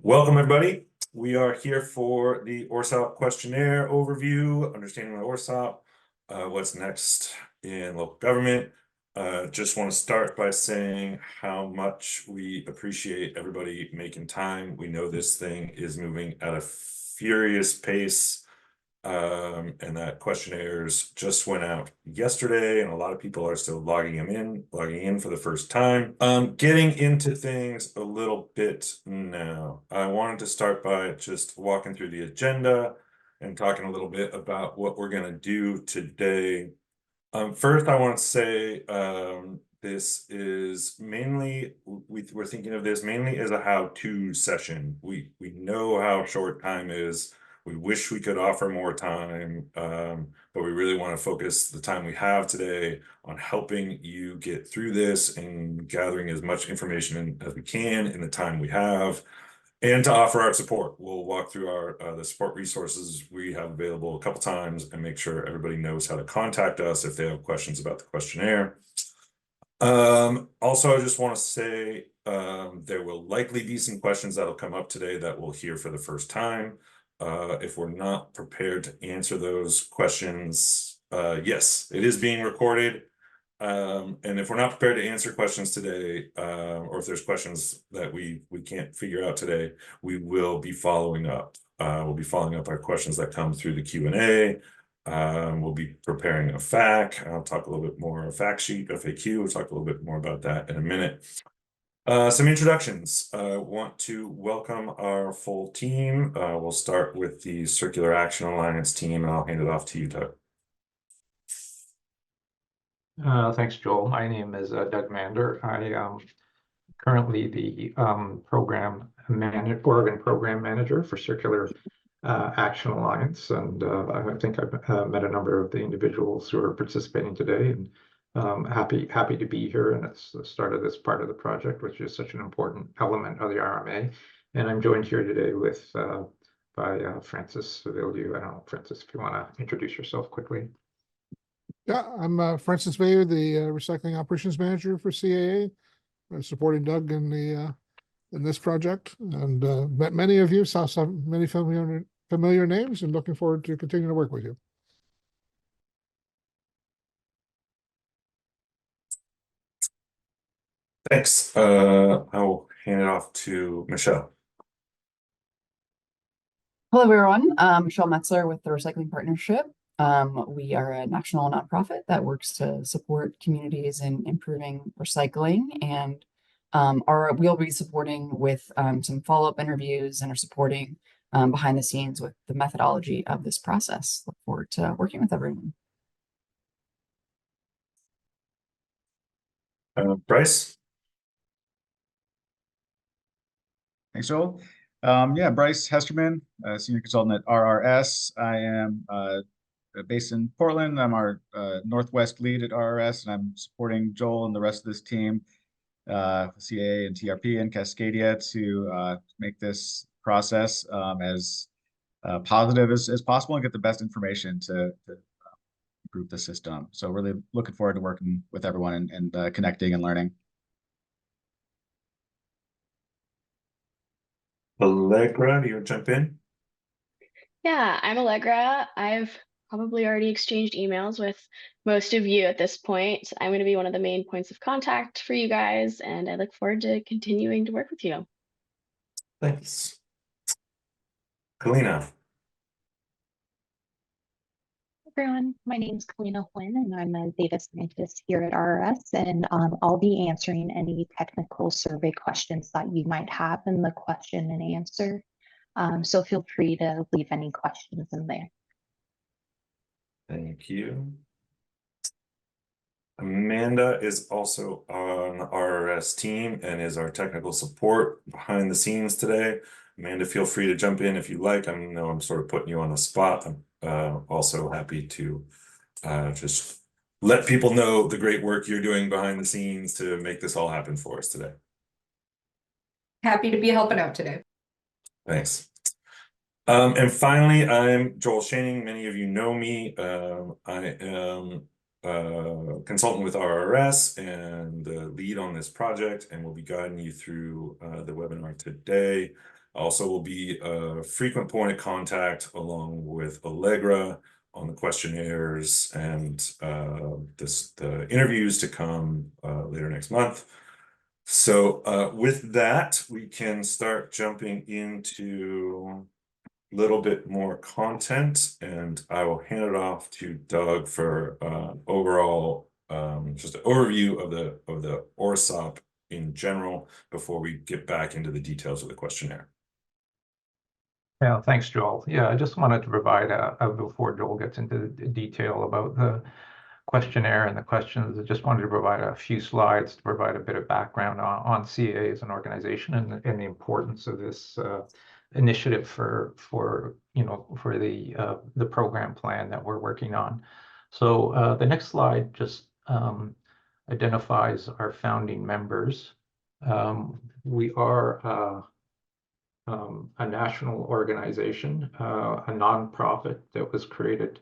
Welcome, everybody. We are here for the ORSOP Questionnaire overview, understanding the ORSOP, what's next in local government. Just want to start by saying how much we appreciate everybody making time. We know this thing is moving at a furious pace, and that questionnaires just went out yesterday, and a lot of people are still logging in for the first time. Getting into things a little bit now. I wanted to start by just walking through the agenda and talking a little bit about what we're going to do today. First, I want to say this is mainly, we're thinking of this mainly as a how-to session. We know how short time is. We wish we could offer more time, but we really want to focus the time we have today on helping you get through this and gathering as much information as we can in the time we have, and to offer our support. We'll walk through the support resources we have available a couple times and make sure everybody knows how to contact us if they have questions about the questionnaire. Also, I just want to say there will likely be some questions that'll come up today that we'll hear for the first time. If we're not prepared to answer those questions, yes, it is being recorded. And if we're not prepared to answer questions today, or if there's questions that we can't figure out today, we will be following up. We'll be following up our questions that come through the Q&A. We'll be preparing a FAQ. I'll talk a little bit more, a fact sheet, FAQ. We'll talk a little bit more about that in a minute. Some introductions. Want to welcome our full team. We'll start with the Circular Action Alliance team, and I'll hand it off to you, Doug. Thanks, Joel. My name is Doug Mander. I am currently the Oregon Program Manager for Circular Action Alliance, and I think I've met a number of the individuals who are participating today, and happy to be here. And it's the start of this part of the project, which is such an important element of the RMA. And I'm joined here today with by Francis Seville. I don't know, Francis, if you want to introduce yourself quickly. Yeah, I'm Francis Vayer, the Recycling Operations Manager for CAA, supporting Doug in this project, and met many of you, saw many familiar names, and looking forward to continuing to work with you. Thanks. I'll hand it off to Michelle. Hello, everyone. Michelle Metzler with the Recycling Partnership. We are a national nonprofit that works to support communities in improving recycling, and we'll be supporting with some follow-up interviews and are supporting behind the scenes with the methodology of this process. Look forward to working with everyone. Bryce? Thanks, Joel. Yeah, Bryce Hesterman, Senior Consultant at RRS. I am based in Portland. I'm our Northwest lead at RRS, and I'm supporting Joel and the rest of this team, CAA and TRP and Cascadia, to make this process as positive as possible and get the best information to improve the system. So really looking forward to working with everyone and connecting and learning. Allegra, do you want to jump in? Yeah, I'm Allegra. I've probably already exchanged emails with most of you at this point. I'm going to be one of the main points of contact for you guys, and I look forward to continuing to work with you. Thanks. Kalina. Everyone, my name is Kalina Huynh, and I'm a data scientist here at RRS, and I'll be answering any technical survey questions that you might have in the question and answer. So feel free to leave any questions in there. Thank you. Amanda is also on the RRS team and is our technical support behind the scenes today. Amanda, feel free to jump in if you like. I know I'm sort of putting you on the spot. I'm also happy to just let people know the great work you're doing behind the scenes to make this all happen for us today. Happy to be helping out today. Thanks. And finally, I'm Joel Shaning. Many of you know me. I am a consultant with RRS and the lead on this project, and will be guiding you through the webinar today. Also will be a frequent point of contact along with Allegra on the questionnaires and the interviews to come later next month. So with that, we can start jumping into a little bit more content, and I will hand it off to Doug for overall just an overview of the ORSOP in general before we get back into the details of the questionnaire. Yeah, thanks, Joel. Yeah, I just wanted to provide before Joel gets into the detail about the questionnaire and the questions, I just wanted to provide a few slides to provide a bit of background on CAA as an organization and the importance of this initiative for the program plan that we're working on. So the next slide just identifies our founding members. We are a national organization, a nonprofit that was created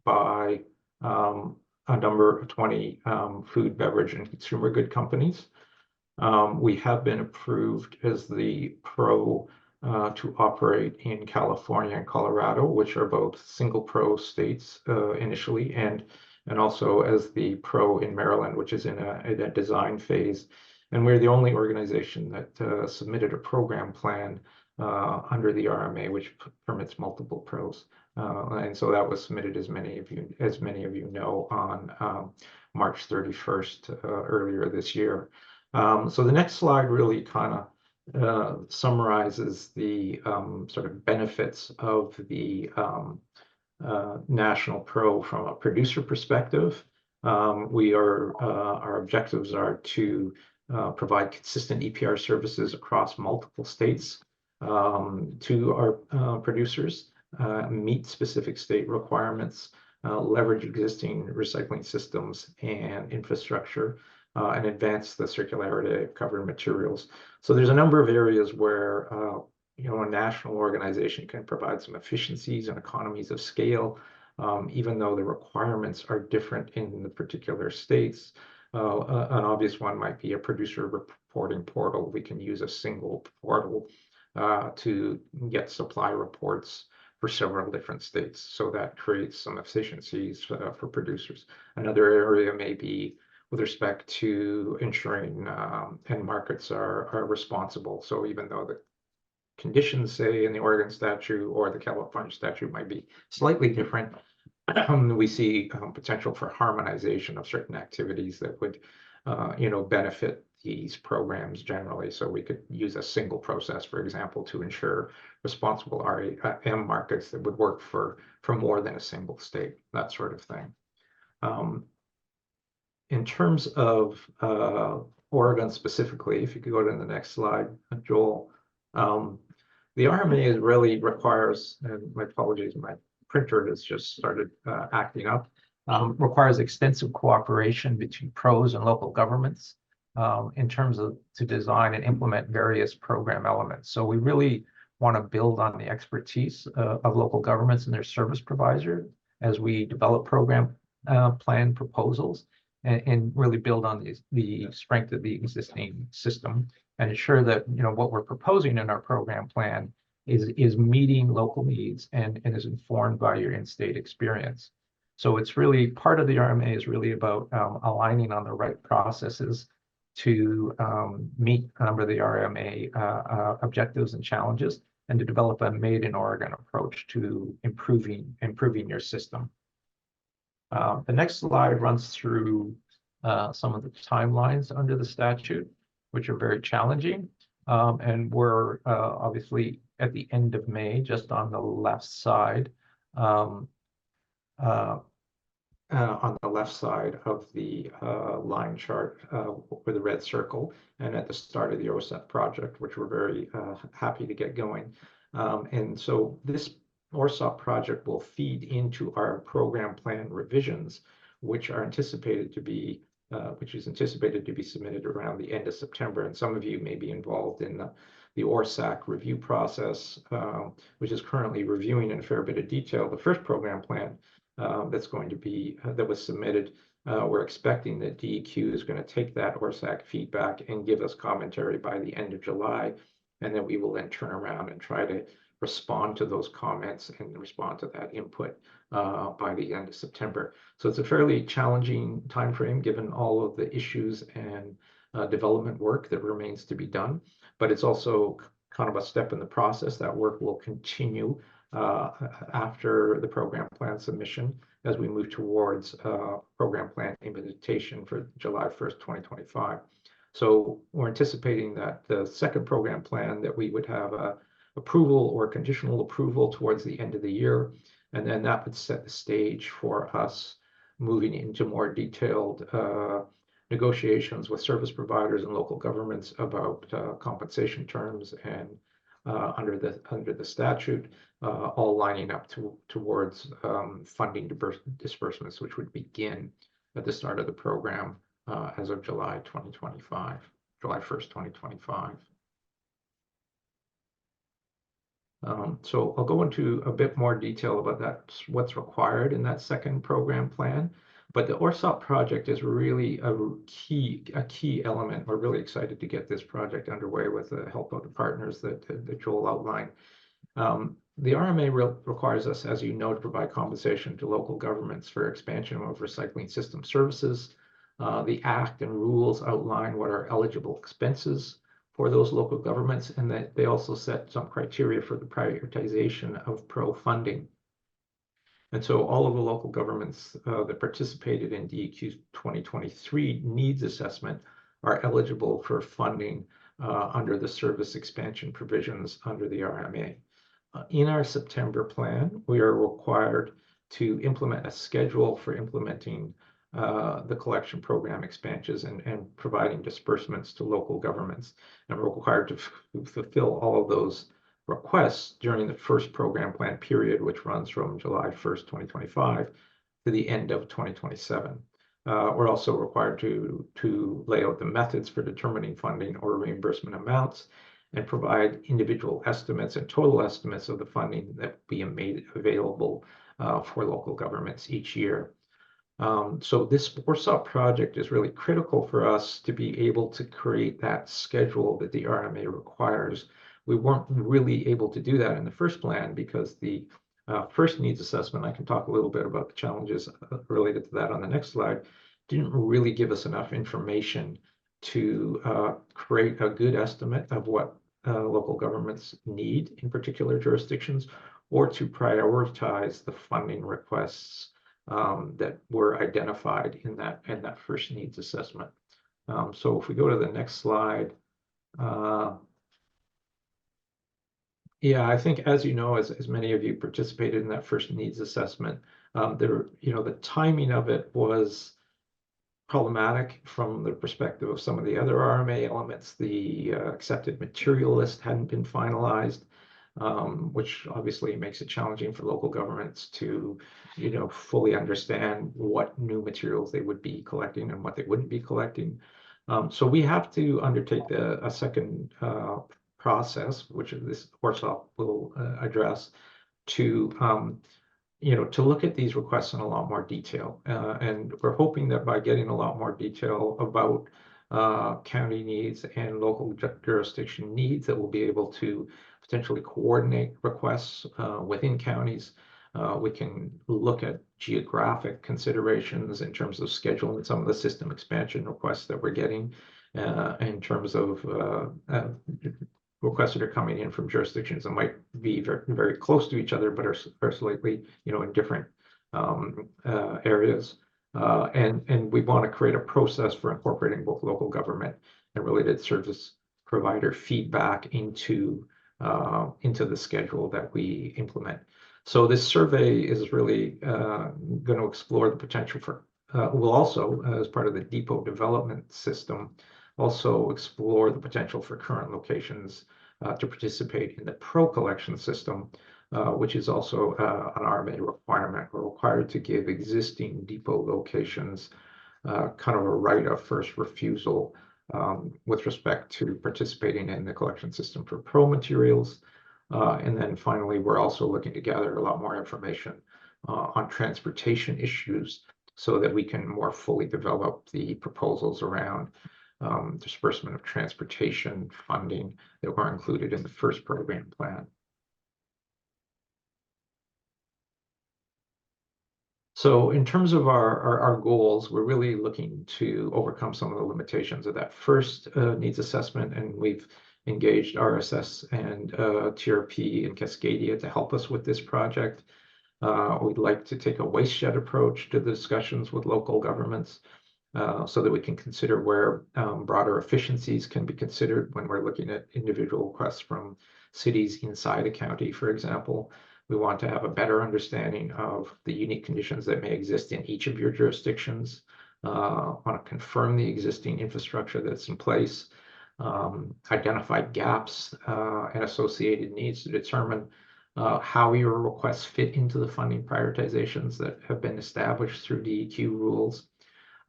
by a number of 20 food, beverage, and consumer good companies. We have been approved as the pro to operate in California and Colorado, which are both single pro states initially, and also as the pro in Maryland, which is in a design phase. And we're the only organization that submitted a program plan under the RMA, which permits multiple pros. And so that was submitted, as many of you know, on March 31st earlier this year. So the next slide really kind of summarizes the sort of benefits of the National Pro from a producer perspective. Our objectives are to provide consistent EPR services across multiple states to our producers, meet specific state requirements, leverage existing recycling systems and infrastructure, and advance the circularity of covered materials. So there's a number of areas where a national organization can provide some efficiencies and economies of scale, even though the requirements are different in the particular states. An obvious one might be a producer reporting portal. We can use a single portal to get supply reports for several different states. So that creates some efficiencies for producers. Another area may be with respect to ensuring end markets are responsible. So even though the conditions, say, in the Oregon statute or the California statute might be slightly different, we see potential for harmonization of certain activities that would benefit these programs generally. So we could use a single process, for example, to ensure responsible REM markets that would work for more than a single state, that sort of thing. In terms of Oregon specifically, if you could go to the next slide, Joel, the RMA really requires, and my apologies, my printer has just started acting up, requires extensive cooperation between pros and local governments in terms of to design and implement various program elements. So we really want to build on the expertise of local governments and their service providers as we develop program plan proposals and really build on the strength of the existing system and ensure that what we're proposing in our program plan is meeting local needs and is informed by your in-state experience. So it's really part of the RMA is really about aligning on the right processes to meet a number of the RMA objectives and challenges, and to develop a made in Oregon approach to improving your system. The next slide runs through some of the timelines under the statute, which are very challenging. And we're obviously at the end of May, just on the left side, of the line chart with the red circle, and at the start of the ORSOP project, which we're very happy to get going. And so this ORSOP project will feed into our program plan revisions, which are anticipated to be submitted around the end of September. And some of you may be involved in the ORSAC review process, which is currently reviewing in a fair bit of detail the first program plan that was submitted. We're expecting that DEQ is going to take that ORSAC feedback and give us commentary by the end of July and then we will then turn around and try to respond to those comments and respond to that input by the end of September. So it's a fairly challenging timeframe given all of the issues and development work that remains to be done, but it's also kind of a step in the process. That work will continue after the program plan submission as we move towards program plan implementation for July 1st, 2025. So we're anticipating that the second program plan that we would have approval or conditional approval towards the end of the year, and then that would set the stage for us moving into more detailed negotiations with service providers and local governments about compensation terms and under the statute, all lining up towards funding disbursements, which would begin at the start of the program as of July 2025, July 1st, 2025. So I'll go into a bit more detail about that, what's required in that second program plan. But the ORSOP project is really a key element. We're really excited to get this project underway with the help of the partners that Joel outlined. The RMA requires us, as you know, to provide compensation to local governments for expansion of recycling system services. The Act and rules outline what are eligible expenses for those local governments, and that they also set some criteria for the prioritization of pro funding. And so all of the local governments that participated in DEQ's 2023 needs assessment are eligible for funding under the service expansion provisions under the RMA. In our September plan, we are required to implement a schedule for implementing the collection program expansions and providing disbursements to local governments. And we're required to fulfill all of those requests during the first program plan period, which runs from July 1st, 2025 to the end of 2027. We're also required to lay out the methods for determining funding or reimbursement amounts and provide individual estimates and total estimates of the funding that will be made available for local governments each year. So this ORSOP project is really critical for us to be able to create that schedule that the RMA requires. We weren't really able to do that in the first plan because the first needs assessment, I can talk a little bit about the challenges related to that on the next slide, didn't really give us enough information to create a good estimate of what local governments need in particular jurisdictions, or to prioritize the funding requests that were identified in that first needs assessment. So if we go to the next slide, yeah, I think, as you know, as many of you participated in that first needs assessment, the timing of it was problematic from the perspective of some of the other RMA elements. The accepted material list hadn't been finalized, which obviously makes it challenging for local governments to, fully understand what new materials they would be collecting and what they wouldn't be collecting. So we have to undertake a second process, which this ORSOP will address, to look at these requests in a lot more detail. And we're hoping that by getting a lot more detail about county needs and local jurisdiction needs, that we'll be able to potentially coordinate requests within counties. We can look at geographic considerations in terms of scheduling some of the system expansion requests that we're getting, in terms of requests that are coming in from jurisdictions that might be very, very close to each other, but are slightly, in different areas. And we want to create a process for incorporating both local government and related service provider feedback into the schedule that we implement. So this survey is really going to explore the potential for, we'll also, as part of the depot development system, also explore the potential for current locations to participate in the pro collection system, which is also an RMA requirement. We're required to give existing depot locations kind of a right of first refusal with respect to participating in the collection system for pro materials. And then finally, we're also looking to gather a lot more information on transportation issues so that we can more fully develop the proposals around disbursement of transportation funding that were included in the first program plan. So in terms of our goals, we're really looking to overcome some of the limitations of that first needs assessment, and we've engaged RSS and TRP and Cascadia to help us with this project. We'd like to take a watershed approach to the discussions with local governments so that we can consider where broader efficiencies can be considered when we're looking at individual requests from cities inside a county, for example. We want to have a better understanding of the unique conditions that may exist in each of your jurisdictions. Want to confirm the existing infrastructure that's in place, identify gaps and associated needs to determine how your requests fit into the funding prioritizations that have been established through DEQ rules.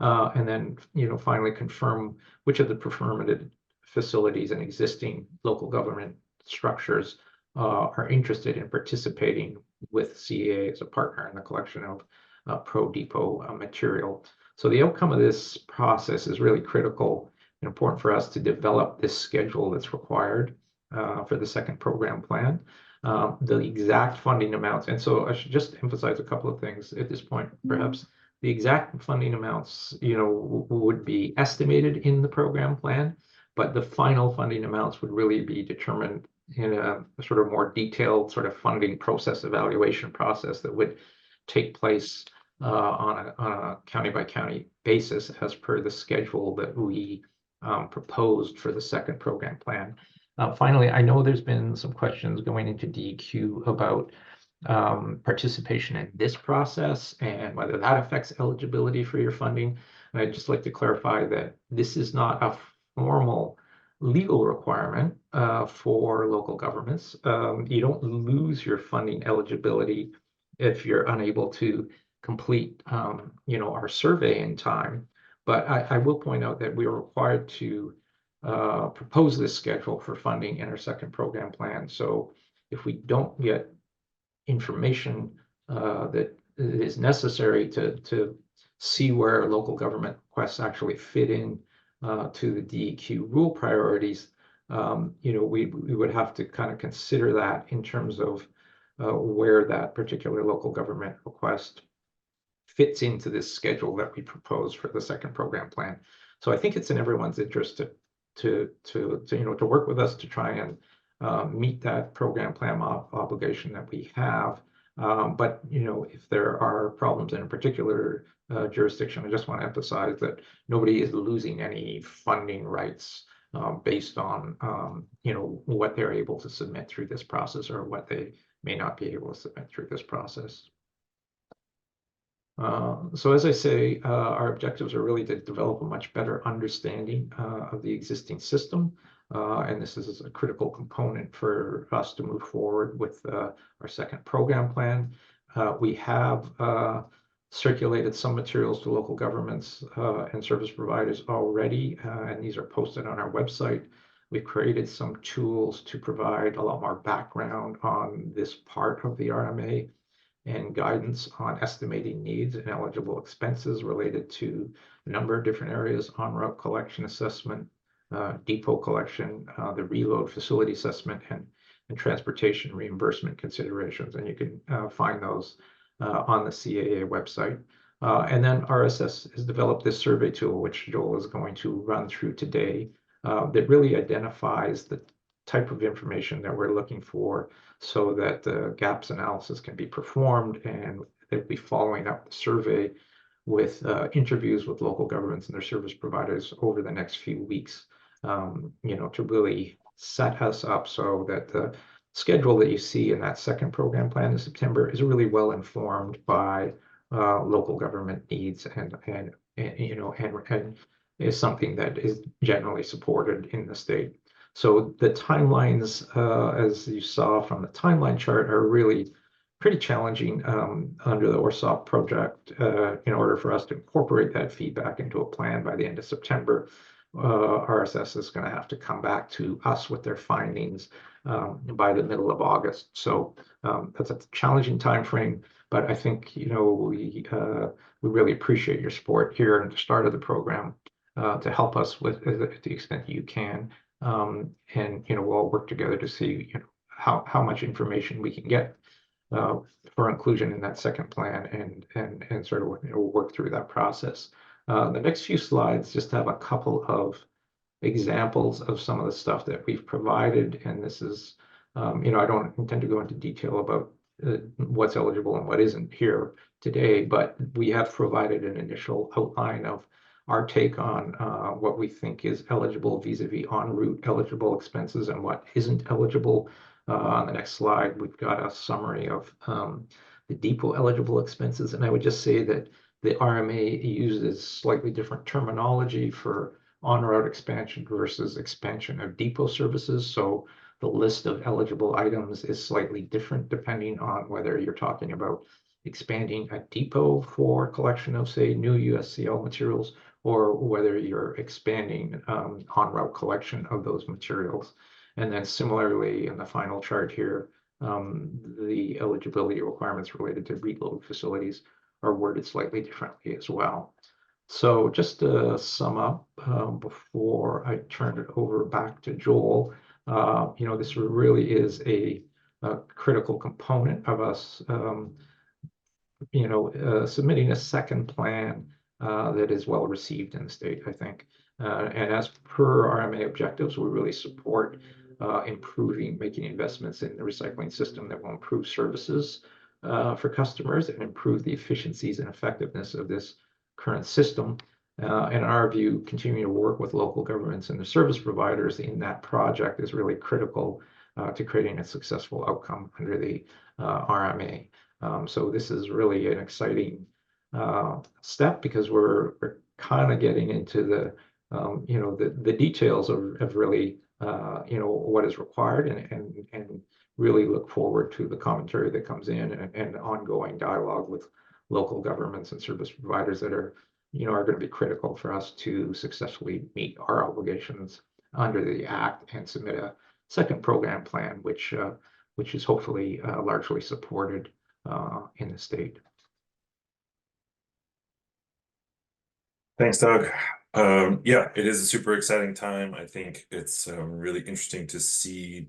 And then, finally confirm which of the permitted facilities and existing local government structures are interested in participating with CAA as a partner in the collection of pro-depot material. So the outcome of this process is really critical and important for us to develop this schedule that's required for the second program plan. The exact funding amounts, and so I should just emphasize a couple of things at this point, perhaps. The exact funding amounts, would be estimated in the program plan, but the final funding amounts would really be determined in a sort of more detailed sort of funding process evaluation process that would take place on a county by county basis as per the schedule that we proposed for the second program plan. Finally, I know there's been some questions going into DEQ about participation in this process and whether that affects eligibility for your funding. And I'd just like to clarify that this is not a formal legal requirement for local governments. You don't lose your funding eligibility if you're unable to complete our survey in time. But I will point out that we are required to propose this schedule for funding in our second program plan. So if we don't get information that is necessary to see where local government requests actually fit in to the DEQ rule priorities, we would have to kind of consider that in terms of where that particular local government request fits into this schedule that we propose for the second program plan. So I think it's in everyone's interest to work with us to try and meet that program plan obligation that we have. But if there are problems in a particular jurisdiction, I just want to emphasize that nobody is losing any funding rights based on what they're able to submit through this process or what they may not be able to submit through this process. So as I say, our objectives are really to develop a much better understanding of the existing system. And this is a critical component for us to move forward with our second program plan. We have circulated some materials to local governments and service providers already, and these are posted on our website. We've created some tools to provide a lot more background on this part of the RMA and guidance on estimating needs and eligible expenses related to a number of different areas: on-route collection assessment, depot collection, the reload facility assessment, and transportation reimbursement considerations. And you can find those on the CAA website. And then RSS has developed this survey tool, which Joel is going to run through today, that really identifies the type of information that we're looking for so that the gaps analysis can be performed, and they'll be following up the survey with interviews with local governments and their service providers over the next few weeks, to really set us up so that the schedule that you see in that second program plan in September is really well informed by local government needs and is something that is generally supported in the state. So the timelines, as you saw from the timeline chart, are really pretty challenging under the ORSOP project. In order for us to incorporate that feedback into a plan by the end of September, RSS is going to have to come back to us with their findings by the middle of August. So that's a challenging time frame, but I think we really appreciate your support here at the start of the program. to help us with to the extent you can. And we'll all work together to see how much information we can get for inclusion in that second plan, and sort of work through that process. The next few slides just have a couple of examples of some of the stuff that we've provided, and this is I don't intend to go into detail about what's eligible and what isn't here today, but we have provided an initial outline of our take on what we think is eligible vis-a-vis en route eligible expenses and what isn't eligible. On the next slide, we've got a summary of the depot eligible expenses, and I would just say that the RMA uses slightly different terminology for on-route expansion versus expansion of depot services. So the list of eligible items is slightly different depending on whether you're talking about expanding a depot for collection of, say, new USCL materials, or whether you're expanding on-route collection of those materials. And then similarly, in the final chart here, the eligibility requirements related to reload facilities are worded slightly differently as well. So just to sum up, before I turn it over back to Joel, this really is a critical component of us, submitting a second plan that is well received in the state, I think. And as per RMA objectives, we really support making investments in the recycling system that will improve services for customers and improve the efficiencies and effectiveness of this current system. In our view, continuing to work with local governments and the service providers in that project is really critical to creating a successful outcome under the RMA. So this is really an exciting step, because we're kind of getting into the details of really what is required, and really look forward to the commentary that comes in, and ongoing dialogue with local governments and service providers that are going to be critical for us to successfully meet our obligations under the Act and submit a second program plan, which is hopefully largely supported in the state. Thanks, Doug. Yeah, it is a super exciting time. I think it's really interesting to see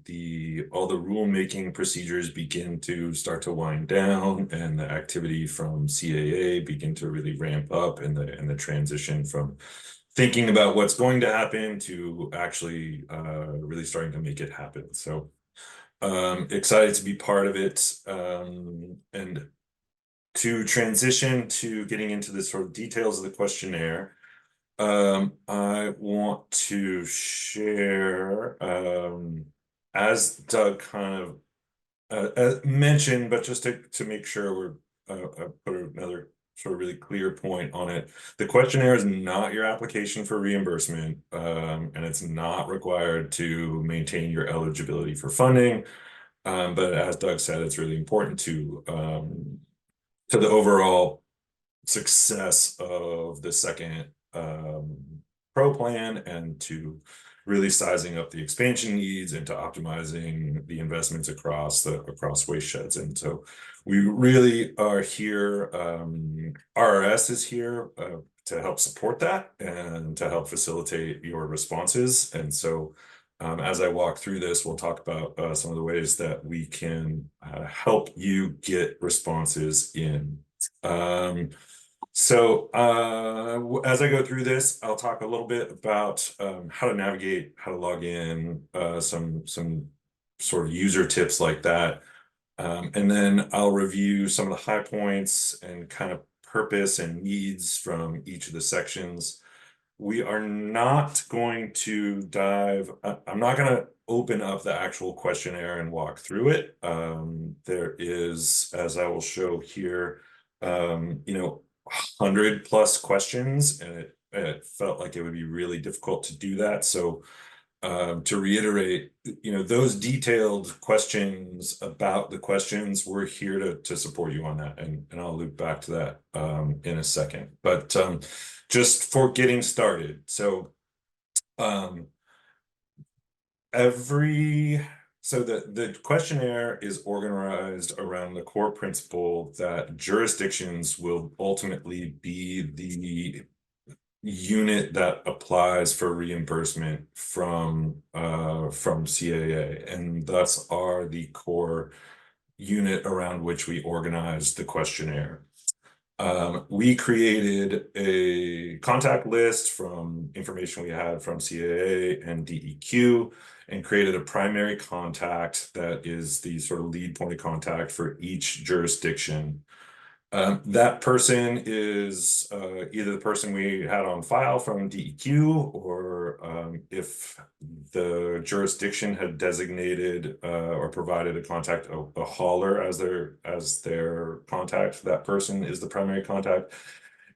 all the rulemaking procedures begin to start to wind down, and the activity from CAA begin to really ramp up, and the transition from thinking about what's going to happen to actually really starting to make it happen. So excited to be part of it, and to transition to getting into the sort of details of the questionnaire. I want to share, as Doug kind of mentioned, but just to make sure I put another sort of really clear point on it. The questionnaire is not your application for reimbursement, and it's not required to maintain your eligibility for funding. But as Doug said, it's really important to the overall success of the second pro plan, and to really sizing up the expansion needs, and to optimizing the investments across waste sheds. And so we really are here, RRS is here to help support that and to help facilitate your responses. And so as I walk through this, we'll talk about some of the ways that we can help you get responses in. So as I go through this, I'll talk a little bit about how to navigate, how to log in, some sort of user tips like that. And then I'll review some of the high points and kind of purpose and needs from each of the sections. We are not going to I'm not going to open up the actual questionnaire and walk through it. There is, as I will show here, 100+ questions, and it felt like it would be really difficult to do that. So to reiterate, those detailed questions about the questions, we're here to support you on that, and I'll loop back to that in a second. But just for getting started, so the questionnaire is organized around the core principle that jurisdictions will ultimately be unit that applies for reimbursement from CAA, and thus are the core unit around which we organize the questionnaire. We created a contact list from information we had from CAA and DEQ, and created a primary contact that is the sort of lead point of contact for each jurisdiction. That person is either the person we had on file from DEQ, or if the jurisdiction had designated or provided a hauler as their contact, that person is the primary contact.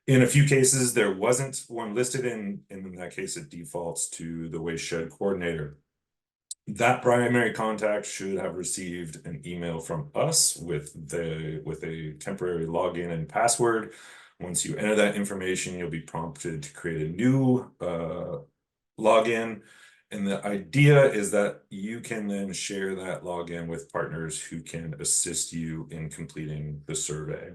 In a few cases, there wasn't one listed, in that case, it defaults to the waste shed coordinator. That primary contact should have received an email from us with a temporary login and password. Once you enter that information, you'll be prompted to create a new login. And the idea is that you can then share that login with partners who can assist you in completing the survey.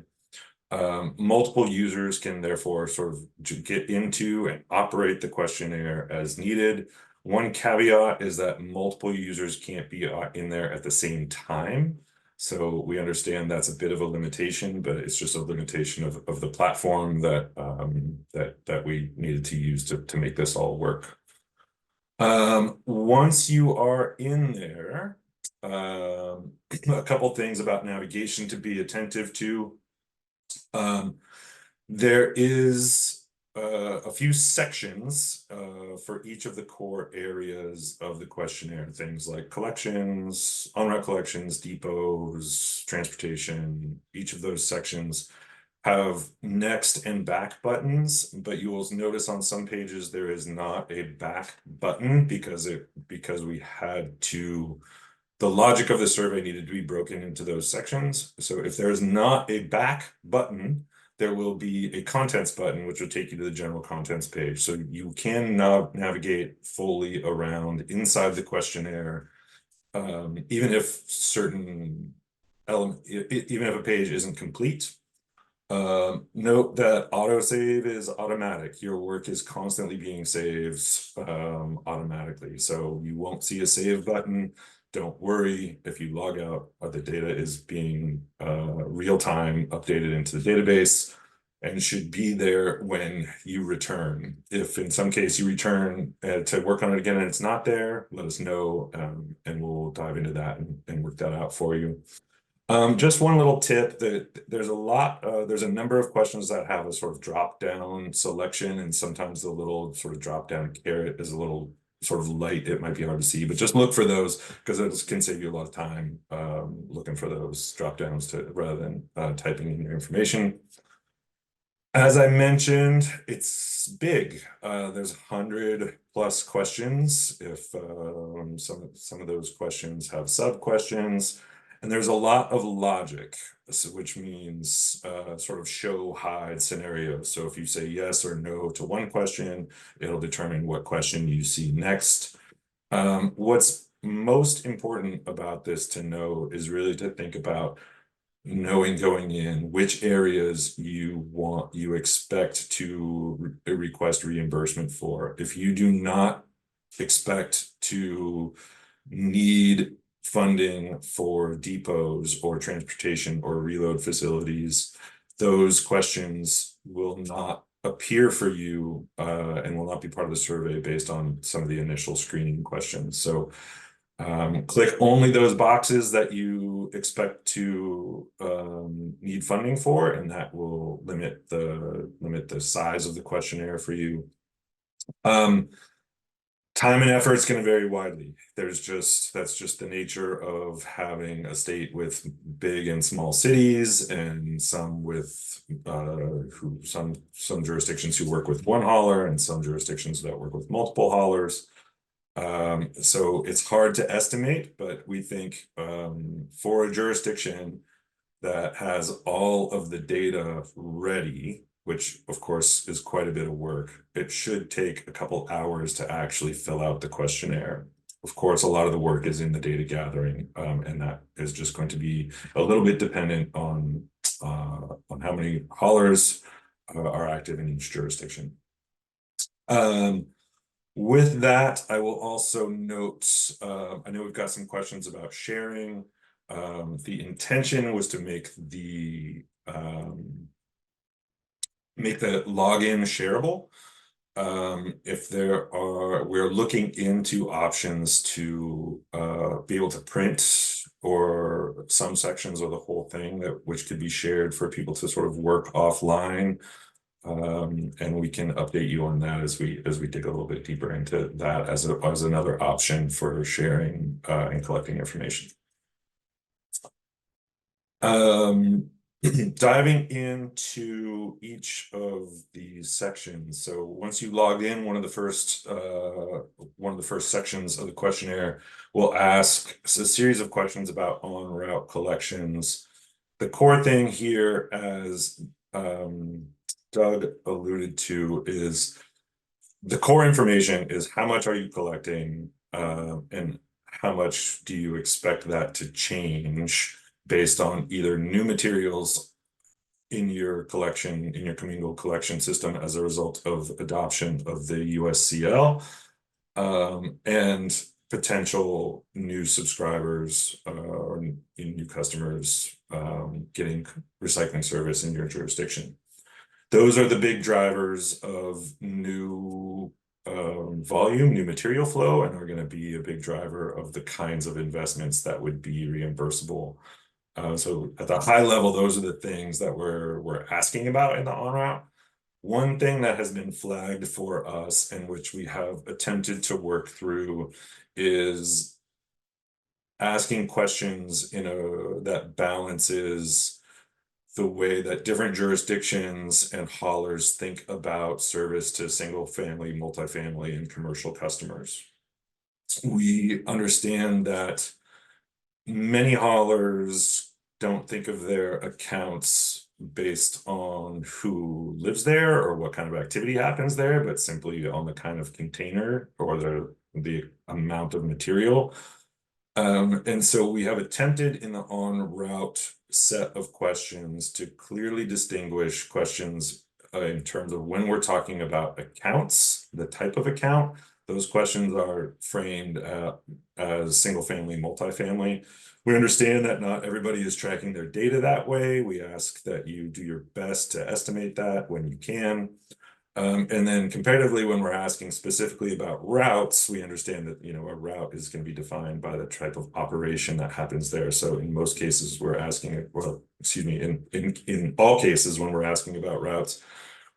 Multiple users can therefore sort of get into and operate the questionnaire as needed. One caveat is that multiple users can't be in there at the same time. So we understand that's a bit of a limitation, but it's just a limitation of the platform that that we needed to use to make this all work. Once you are in there, a couple things about navigation to be attentive to. There is a few sections for each of the core areas of the questionnaire, things like collections, on-route collections, depots, transportation. Each of those sections have next and back buttons, but you will notice on some pages there is not a back button because we had to. The logic of the survey needed to be broken into those sections. So if there is not a back button, there will be a contents button, which will take you to the general contents page. So you can now navigate fully around inside the questionnaire, even if certain even if a page isn't complete. Note that autosave is automatic. Your work is constantly being saved automatically. So you won't see a save button. Don't worry, if you log out, the data is being real-time updated into the database and should be there when you return. If in some case you return to work on it again and it's not there, let us know, and we'll dive into that and work that out for you. Just one little tip, that there's a number of questions that have a sort of drop-down selection, and sometimes the little sort of drop-down caret is a little sort of light. It might be hard to see, but just look for those because it can save you a lot of time looking for those drop-downs rather than typing in your information. As I mentioned, it's big. There's 100+ questions. If some of those questions have sub-questions. And there's a lot of logic, which means sort of show hide scenarios. So if you say yes or no to one question, it'll determine what question you see next. What's most important about this to know is really to think about knowing going in which areas you expect to request reimbursement for. If you do not expect to need funding for depots or transportation or reload facilities, those questions will not appear for you and will not be part of the survey based on some of the initial screening questions. So click only those boxes that you expect to need funding for, and that will limit the size of the questionnaire for you. Time and effort is going to vary widely. That's just the nature of having a state with big and small cities, and some with some jurisdictions who work with one hauler and some jurisdictions that work with multiple haulers. So it's hard to estimate, but we think for a jurisdiction that has all of the data ready, which of course is quite a bit of work, it should take a couple hours to actually fill out the questionnaire. Of course, a lot of the work is in the data gathering, and that is just going to be a little bit dependent on how many haulers are active in each jurisdiction. With that, I will also note, I know we've got some questions about sharing. The intention was to make the login shareable. If we're looking into options to be able to print or some sections or the whole thing which could be shared for people to sort of work offline. And we can update you on that as we dig a little bit deeper into that as another option for sharing and collecting information. Diving into each of these sections. So once you log in, one of the first sections of the questionnaire will ask a series of questions about en route collections. The core thing here, as Doug alluded to, is the core information is how much are you collecting, and how much do you expect that to change based on either new materials in your collection, in your communal collection system as a result of adoption of the USCL, and potential new subscribers or new customers getting recycling service in your jurisdiction. Those are the big drivers of new volume, new material flow, and are going to be a big driver of the kinds of investments that would be reimbursable. So at the high level, those are the things that we're asking about in the on-route. One thing that has been flagged for us and which we have attempted to work through is asking questions that balances the way that different jurisdictions and haulers think about service to single family, multifamily, and commercial customers. We understand that many haulers don't think of their accounts based on who lives there or what kind of activity happens there, but simply on the kind of container or the amount of material. And so we have attempted in the en-route set of questions to clearly distinguish questions in terms of when we're talking about accounts, the type of account. Those questions are framed as single family, multifamily. We understand that not everybody is tracking their data that way. We ask that you do your best to estimate that when you can. And then comparatively, when we're asking specifically about routes, we understand that, a route is going to be defined by the type of operation that happens there. So in most cases, we're asking, well, excuse me, in all cases, when we're asking about routes,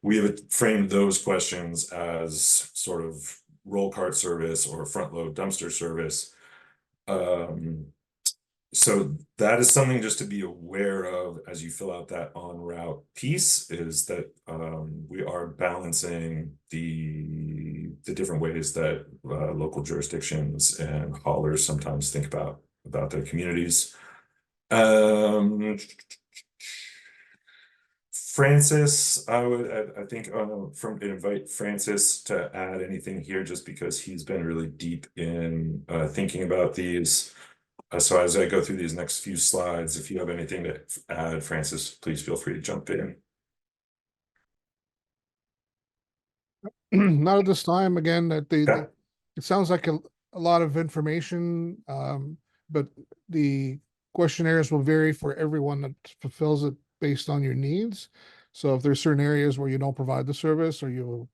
we have framed those questions as sort of roll cart service or front load dumpster service. So that is something just to be aware of as you fill out that en route piece, is that we are balancing the different ways that local jurisdictions and haulers sometimes think about their communities. Francis, I think invite Francis to add anything here, just because he's been really deep in thinking about these. So as I go through these next few slides, if you have anything to add, Francis, please feel free to jump in. Not at this time. Again, Yeah. it sounds like a lot of information, but the questionnaires will vary for everyone that fulfills it based on your needs. So if there's certain areas where you don't provide the service or you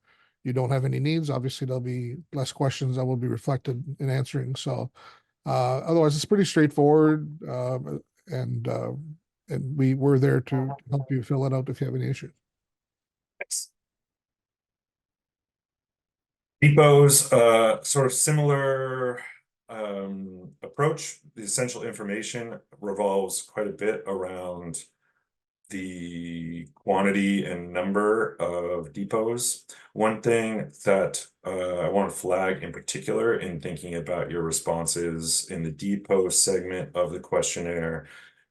don't have any needs, obviously there'll be less questions that will be reflected in answering. So otherwise, it's pretty straightforward, and we're there to help you fill it out if you have any issues. Thanks. Depots, sort of similar approach. The essential information revolves quite a bit around the quantity and number of depots. One thing that I want to flag in particular in thinking about your responses in the depot segment of the questionnaire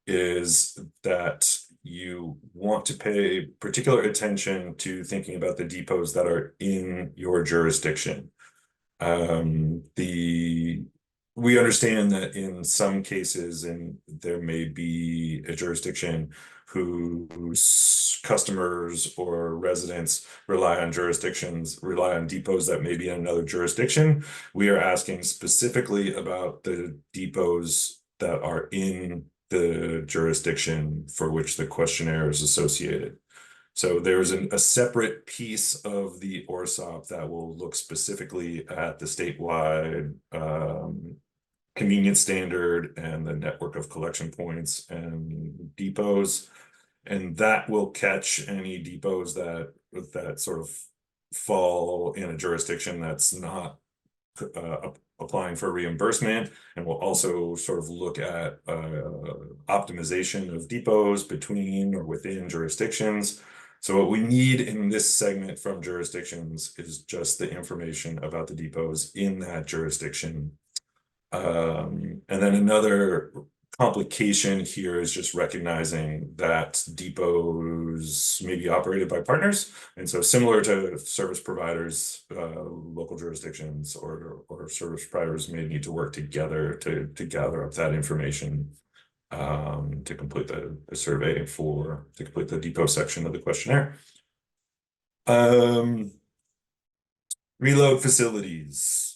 is that you want to pay particular attention to thinking about the depots that are in your jurisdiction. The we understand that in some cases, and there may be a jurisdiction whose customers or residents rely on depots that may be in another jurisdiction. We are asking specifically about the depots that are in the jurisdiction for which the questionnaire is associated. So there's a separate piece of the ORSOP that will look specifically at the statewide convenience standard and the network of collection points and depots. And that will catch any depots that sort of fall in a jurisdiction that's not applying for reimbursement, and we'll also sort of look at optimization of depots between or within jurisdictions. So what we need in this segment from jurisdictions is just the information about the depots in that jurisdiction. And then another complication here is just recognizing that depots may be operated by partners. And so similar to service providers, local jurisdictions or service providers may need to work together to gather up that information to complete the survey to complete the depot section of the questionnaire. Reload facilities.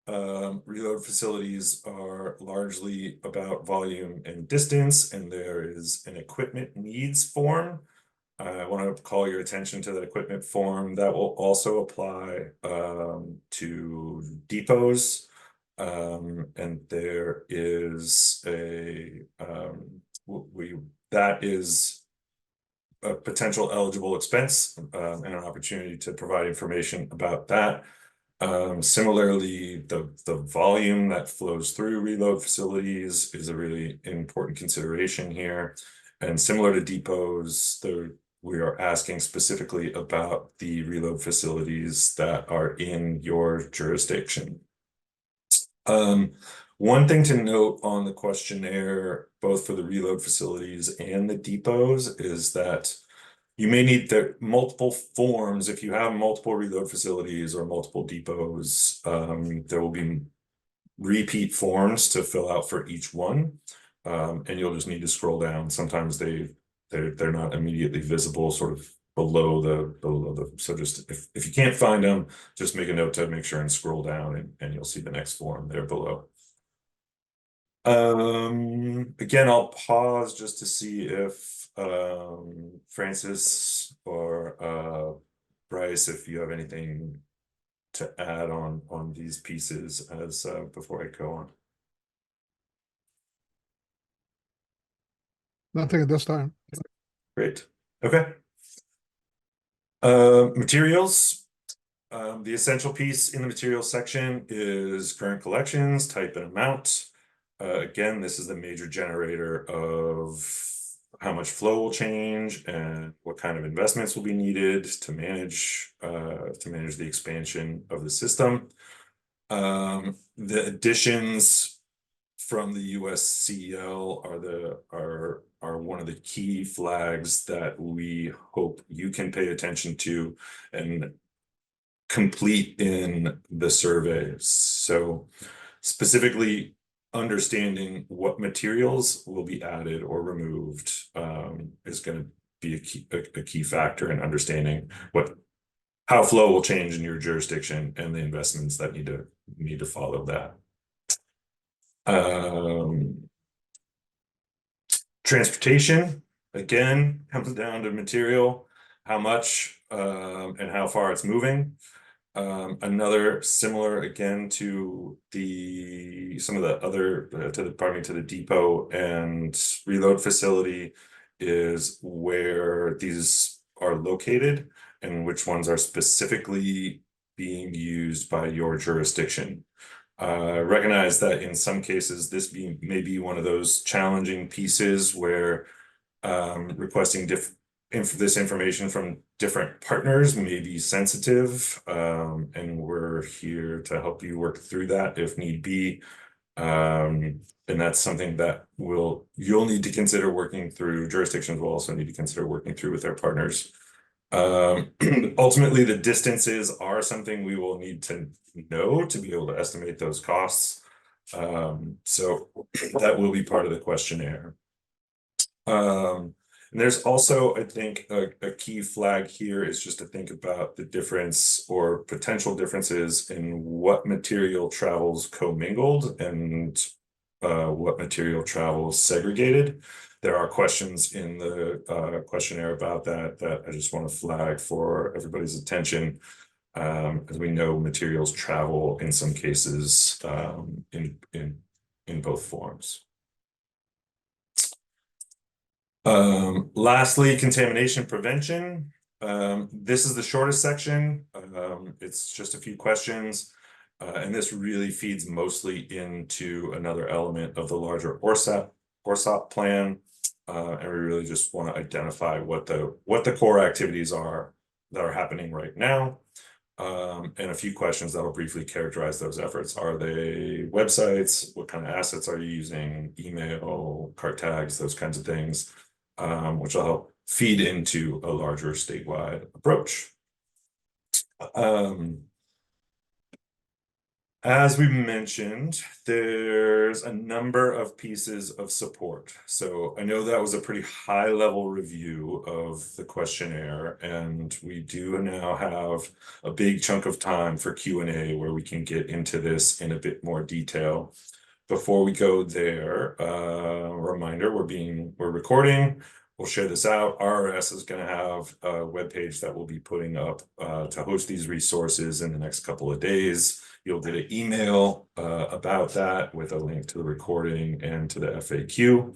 Reload facilities are largely about volume and distance, and there is an equipment needs form. I want to call your attention to that equipment form that will also apply to depots. And there is that is a potential eligible expense and an opportunity to provide information about that. Similarly, the volume that flows through reload facilities is a really important consideration here. And similar to depots, we are asking specifically about the reload facilities that are in your jurisdiction. One thing to note on the questionnaire, both for the reload facilities and the depots, is that you may need multiple forms. If you have multiple reload facilities or multiple depots, there will be repeat forms to fill out for each one. And you'll just need to scroll down. Sometimes they're not immediately visible, sort of below the so just if you can't find them, just make a note to make sure and scroll down, and you'll see the next form there below. Again, I'll pause just to see if Francis or Bryce, if you have anything to add on these pieces as before I go on. Nothing at this time. Great. Okay. Materials. The essential piece in the materials section is current collections, type and amount. Again, this is the major generator of how much flow will change and what kind of investments will be needed to manage the expansion of the system. The additions from the USCEL are one of the key flags that we hope you can pay attention to and complete in the survey. So specifically, understanding what materials will be added or removed is going to be a key factor in understanding how flow will change in your jurisdiction and the investments that need to follow that. Transportation, again, comes down to material, how much and how far it's moving. Another similar again to some of the other to the depot and reload facility is where these are located and which ones are specifically being used by your jurisdiction. Recognize that in some cases this may be one of those challenging pieces where requesting this information from different partners may be sensitive, and we're here to help you work through that if need be. And that's something that you'll need to consider working through. Jurisdictions will also need to consider working through with their partners. Ultimately, the distances are something we will need to know to be able to estimate those costs. So that will be part of the questionnaire. And there's also, I think, a key flag here is just to think about the difference or potential differences in what material travels commingled and what material travels segregated. There are questions in the questionnaire about that I just want to flag for everybody's attention. As we know, materials travel in some cases in both forms. Lastly, contamination prevention. This is the shortest section. It's just a few questions. And this really feeds mostly into another element of the larger ORSOP plan. And we really just want to identify what the core activities are that are happening right now. And a few questions that will briefly characterize those efforts. Are they websites? What kind of assets are you using? Email, cart tags, those kinds of things, which will help feed into a larger statewide approach. As we mentioned, there's a number of pieces of support. So I know that was a pretty high level review of the questionnaire, and we do now have a big chunk of time for Q&A where we can get into this in a bit more detail. Before we go there, reminder, we're recording. We'll share this out. RRS is going to have a webpage that we'll be putting up to host these resources in the next couple of days. You'll get an email about that with a link to the recording and to the FAQ.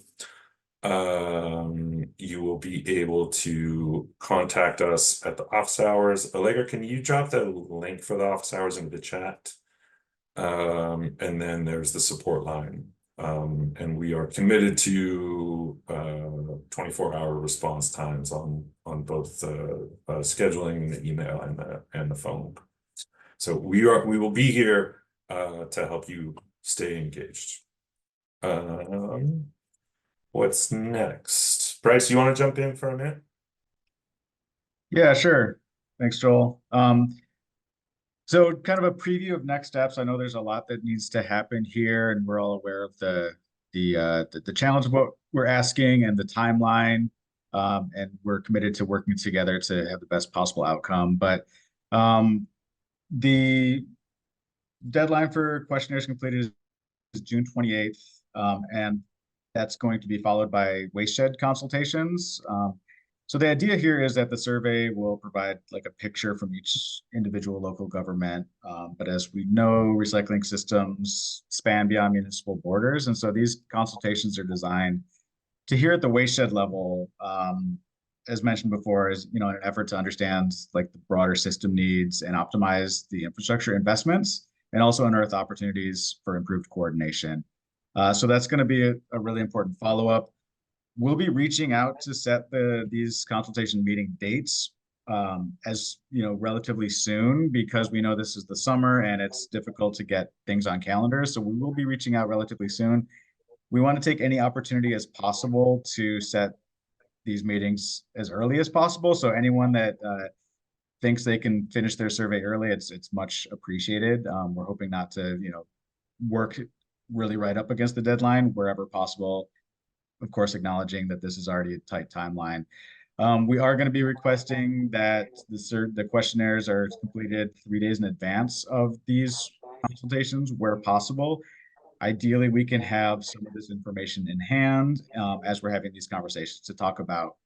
You will be able to contact us at the office hours. Allegra, can you drop the link for the office hours into the chat? And then there's the support line. And we are committed to 24-hour response times on both the scheduling, the email, and the phone. So we will be here to help you stay engaged. What's next? Bryce, you want to jump in for a minute? Yeah, sure. Thanks, Joel. So kind of a preview of next steps. I know there's a lot that needs to happen here, and we're all aware of the challenge of what we're asking and the timeline. And we're committed to working together to have the best possible outcome. But the deadline for questionnaires completed is June 28th, and that's going to be followed by waste shed consultations. So the idea here is that the survey will provide like a picture from each individual local government. But as we know, recycling systems span beyond municipal borders. And so these consultations are designed to hear at the waste shed level, as mentioned before, is, in an effort to understand like the broader system needs and optimize the infrastructure investments, and also unearth opportunities for improved coordination. So that's going to be a really important follow-up. We'll be reaching out to set these consultation meeting dates as relatively soon, because we know this is the summer and it's difficult to get things on calendars. So we will be reaching out relatively soon. We want to take any opportunity as possible to set these meetings as early as possible. So anyone that thinks they can finish their survey early, it's much appreciated. We're hoping not to work really right up against the deadline wherever possible. Of course, acknowledging that this is already a tight timeline. We are going to be requesting that the questionnaires are completed 3 days in advance of these consultations where possible. Ideally, we can have some of this information in hand as we're having these conversations to talk about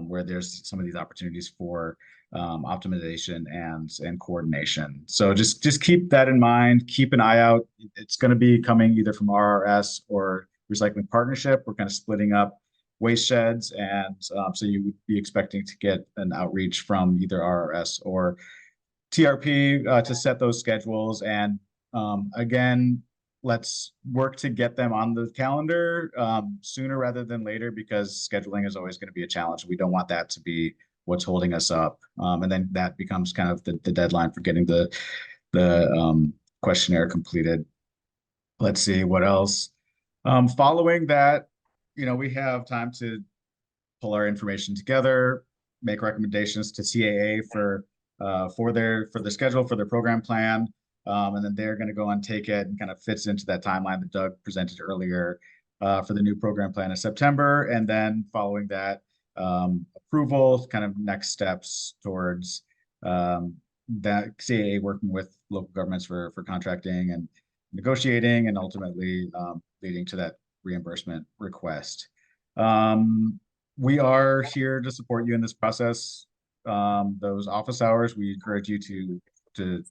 where there's some of these opportunities for optimization and coordination. So just keep that in mind. Keep an eye out. It's going to be coming either from RRS or Recycling Partnership. We're kind of splitting up waste sheds, and so you would be expecting to get an outreach from either RRS or TRP to set those schedules. And again, let's work to get them on the calendar sooner rather than later, because scheduling is always going to be a challenge. We don't want that to be what's holding us up. And then that becomes kind of the deadline for getting the questionnaire completed. Let's see what else. Following that, we have time to pull our information together, make recommendations to CAA for the schedule for their program plan. And then they're going to go and take it, and kind of fits into that timeline that Doug presented earlier for the new program plan in September. And then following that, approval, kind of next steps towards that CAA working with local governments for contracting and negotiating, and ultimately leading to that reimbursement request. We are here to support you in this process. Those office hours, we encourage you to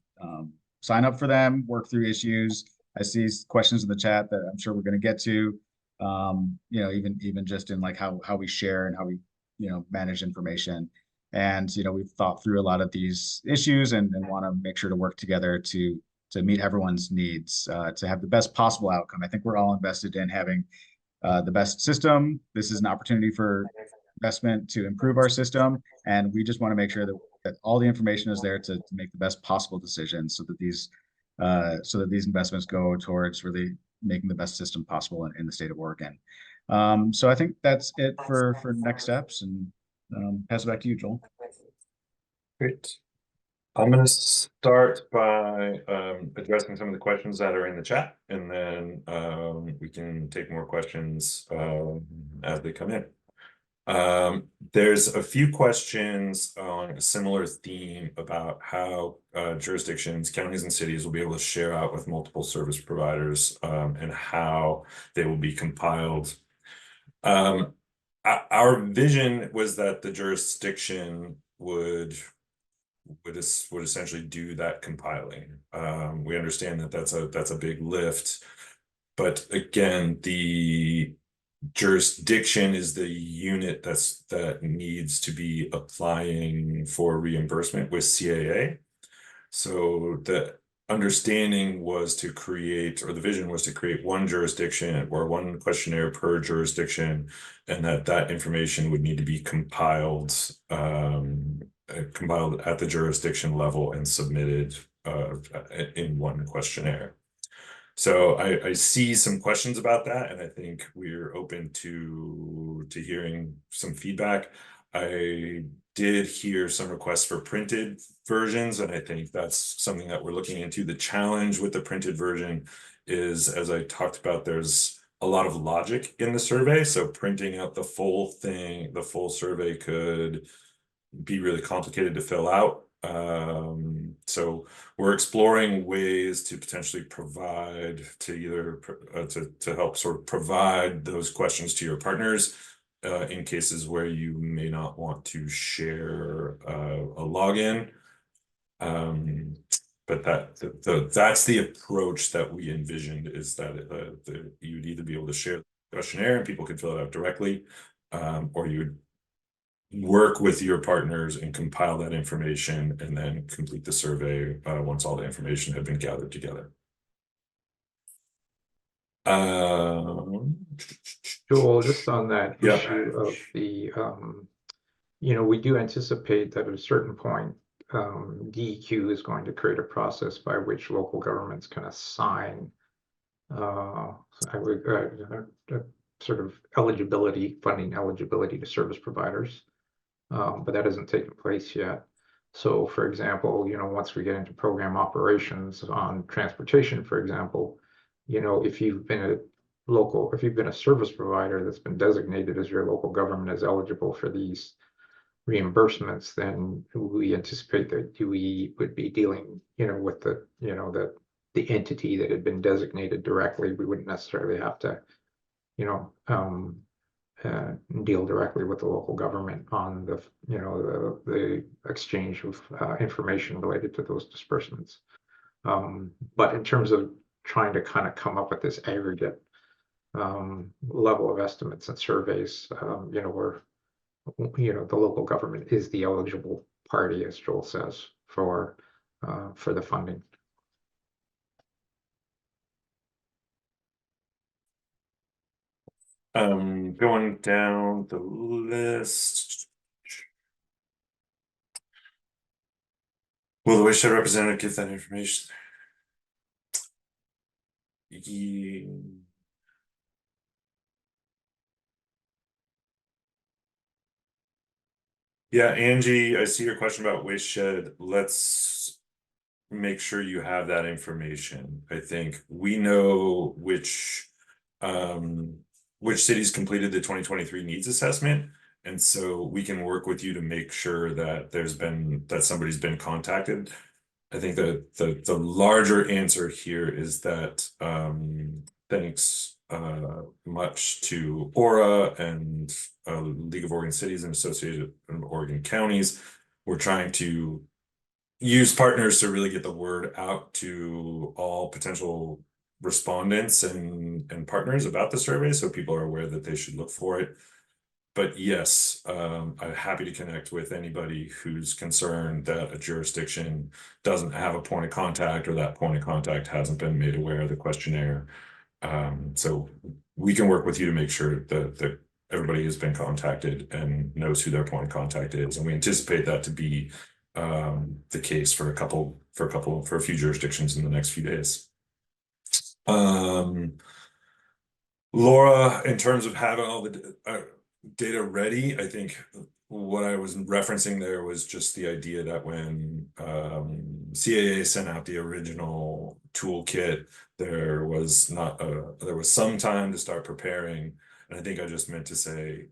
sign up for them, work through issues. I see questions in the chat that I'm sure we're going to get to. You know, even just in like how we share and how we, you know, manage information. And, you know, we've thought through a lot of these issues and want to make sure to work together to meet everyone's needs, to have the best possible outcome. I think we're all invested in having the best system. This is an opportunity for investment to improve our system, and we just want to make sure that all the information is there to make the best possible decisions, so that these investments go towards really making the best system possible in the state of Oregon. So I think that's it for next steps, and pass it back to you, Joel. Great. I'm going to start by addressing some of the questions that are in the chat, and then we can take more questions as they come in. There's a few questions on a similar theme about how jurisdictions, counties, and cities will be able to share out with multiple service providers, and how they will be compiled. Our vision was that the jurisdiction would essentially do that compiling. We understand that that's a big lift, but again, the jurisdiction is the unit that needs to be applying for reimbursement with CAA. So the understanding was to create, or the vision was to create, one jurisdiction or one questionnaire per jurisdiction, and that information would need to be compiled at the jurisdiction level and submitted in one questionnaire. So I see some questions about that, and I think we're open to hearing some feedback. I did hear some requests for printed versions, and I think that's something that we're looking into. The challenge with the printed version is, as I talked about, there's a lot of logic in the survey. So printing out the full thing, the full survey, could be really complicated to fill out. So we're exploring ways to potentially provide, to either to help sort of provide those questions to your partners in cases where you may not want to share a login. But that's the approach that we envisioned, is that you'd either be able to share the questionnaire and people could fill it out directly, or you would work with your partners and compile that information and then complete the survey once all the information had been gathered together. Joel, just on that Yeah. issue of the, you know, we do anticipate that at a certain point, DEQ is going to create a process by which local governments can assign sort of funding eligibility to service providers. But that hasn't taken place yet. So, for example, you know, once we get into program operations on transportation, for example, you know, if you've been a service provider that's been designated as your local government as eligible for these reimbursements, then we anticipate that we would be dealing, you know, with the, you know, the entity that had been designated directly. We wouldn't necessarily have to, you know, deal directly with the local government on the, you know, the exchange of information related to those disbursements. But in terms of trying to kind of come up with this aggregate level of estimates and surveys, you know, the local government is the eligible party, as Joel says, for the funding. Going down the list. Will the wayside representative give that information? Yeah, Angie, I see your question about waste shed. make sure you have that information. I think we know which cities completed the 2023 needs assessment. And so we can work with you to make sure that somebody's been contacted. I think that the larger answer here is that thanks much to Aura and League of Oregon Cities and Associated Oregon Counties, we're trying to use partners to really get the word out to all potential respondents and partners about the survey, so people are aware that they should look for it. But yes, I'm happy to connect with anybody who's concerned that a jurisdiction doesn't have a point of contact or that point of contact hasn't been made aware of the questionnaire. So we can work with you to make sure that everybody has been contacted and knows who their point of contact is. And we anticipate that to be the case for a few jurisdictions in the next few days. Laura, in terms of having all the data ready, I think what I was referencing there was just the idea that when CAA sent out the original toolkit, there was some time to start preparing. And I think I just meant to say,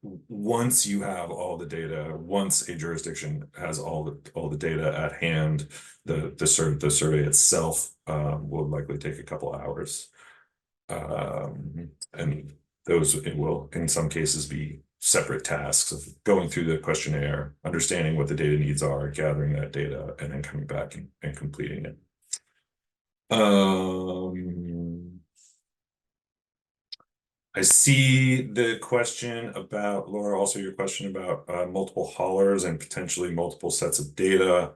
once you have all the data, once a jurisdiction has all the data at hand, the survey itself will likely take a couple hours. And it will in some cases be separate tasks of going through the questionnaire, understanding what the data needs are, gathering that data, and then coming back and completing it. I see the question about, Laura, also your question about multiple haulers and potentially multiple sets of data.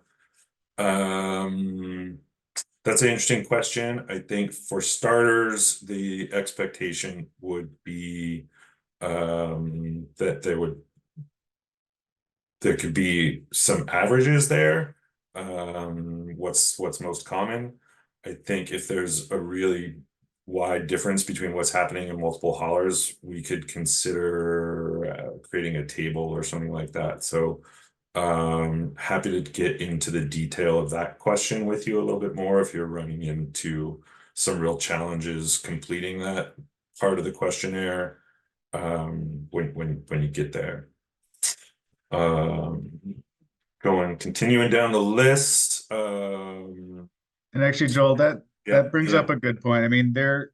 That's an interesting question. I think for starters, the expectation would be that there could be some averages there. What's most common? I think if there's a really wide difference between what's happening in multiple haulers, we could consider creating a table or something like that. So happy to get into the detail of that question with you a little bit more if you're running into some real challenges completing that part of the questionnaire when you get there. Continuing down the list. And actually, Joel, that brings up a good point. I mean, we're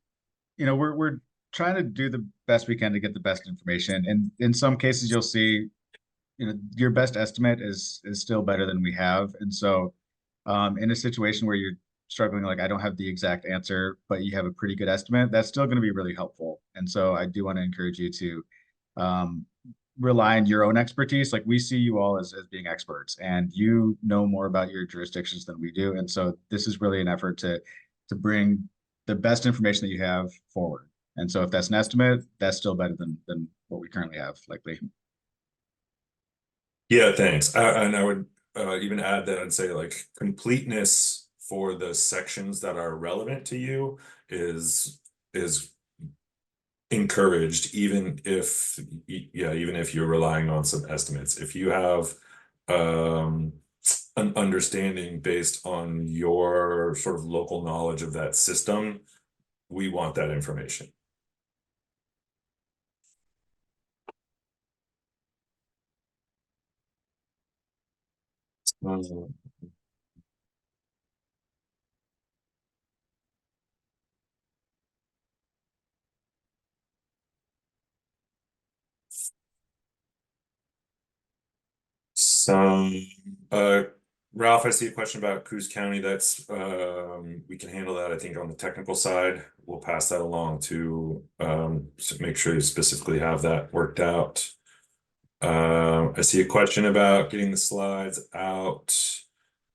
trying to do the best we can to get the best information, and in some cases, you'll see, your best estimate is still better than we have. And so, in a situation where you're struggling, like I don't have the exact answer, but you have a pretty good estimate, that's still going to be really helpful. And so, I do want to encourage you to rely on your own expertise. Like we see you all as being experts, and you know more about your jurisdictions than we do. And so, this is really an effort to bring the best information that you have forward. And so, if that's an estimate, that's still better than what we currently have, likely. Yeah, thanks. And I would even add that I'd say like completeness for the sections that are relevant to you is encouraged, even if you're relying on some estimates. If you have an understanding based on your sort of local knowledge of that system, we want that information. Ralph, I see a question about Coos County. That's we can handle that, I think, on the technical side. We'll pass that along to make sure you specifically have that worked out. I see a question about getting the slides out.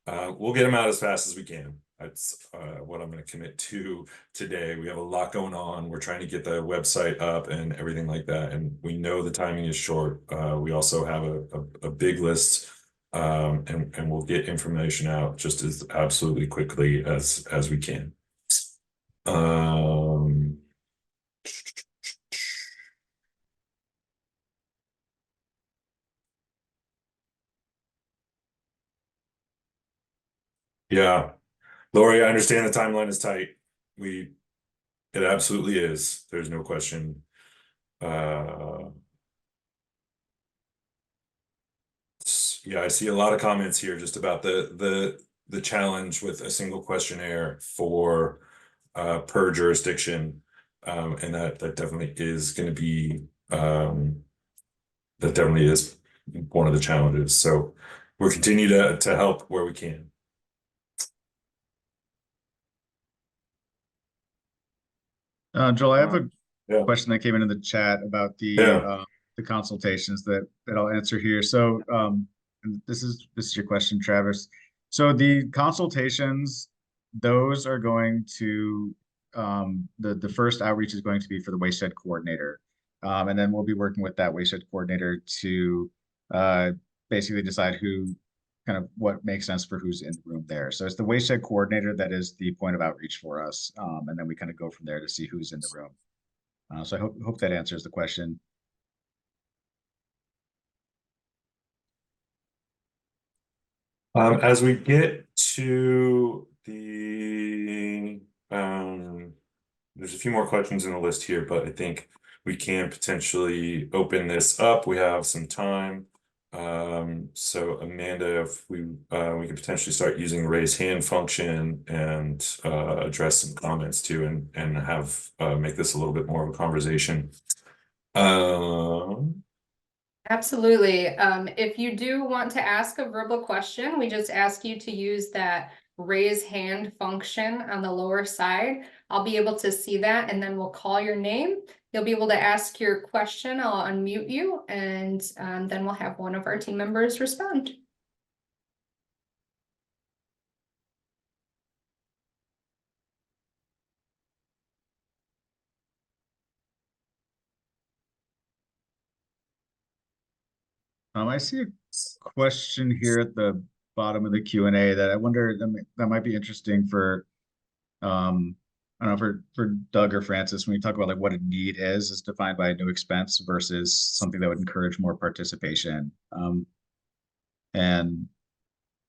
We'll get them out as fast as we can. That's what I'm going to commit to today. We have a lot going on. We're trying to get the website up and everything like that. And we know the timing is short. We also have a big list, and we'll get information out just as absolutely quickly as we can. Yeah. Lori, I understand the timeline is tight. It absolutely is. There's no question. Yeah, I see a lot of comments here just about the challenge with a single questionnaire for per jurisdiction. And that definitely is going to be that definitely is one of the challenges. So we'll continue to help where we can. Joel, I have a Yeah. question that came in the chat about Yeah. the consultations that I'll answer here. So and this is your question, Travis. So the consultations, those are going to the first outreach is going to be for the watershed coordinator. And then we'll be working with that watershed coordinator to basically decide who kind of what makes sense for who's in the room there. So it's the watershed coordinator that is the point of outreach for us. And then we kind of go from there to see who's in the room. So I hope that answers the question. As we get to there's a few more questions in the list here, but I think we can potentially open this up. We have some time. So Amanda, if we could potentially start using raise hand function and address some comments too, and have make this a little bit more of a conversation. Absolutely. If you do want to ask a verbal question, we just ask you to use that raise hand function on the lower side. I'll be able to see that, and then we'll call your name. You'll be able to ask your question. I'll unmute you, and then we'll have one of our team members respond. I see a question here at the bottom of the Q&A that I wonder that might be interesting for I don't know, for Doug or Francis, when you talk about like what a need is defined by a new expense versus something that would encourage more participation. And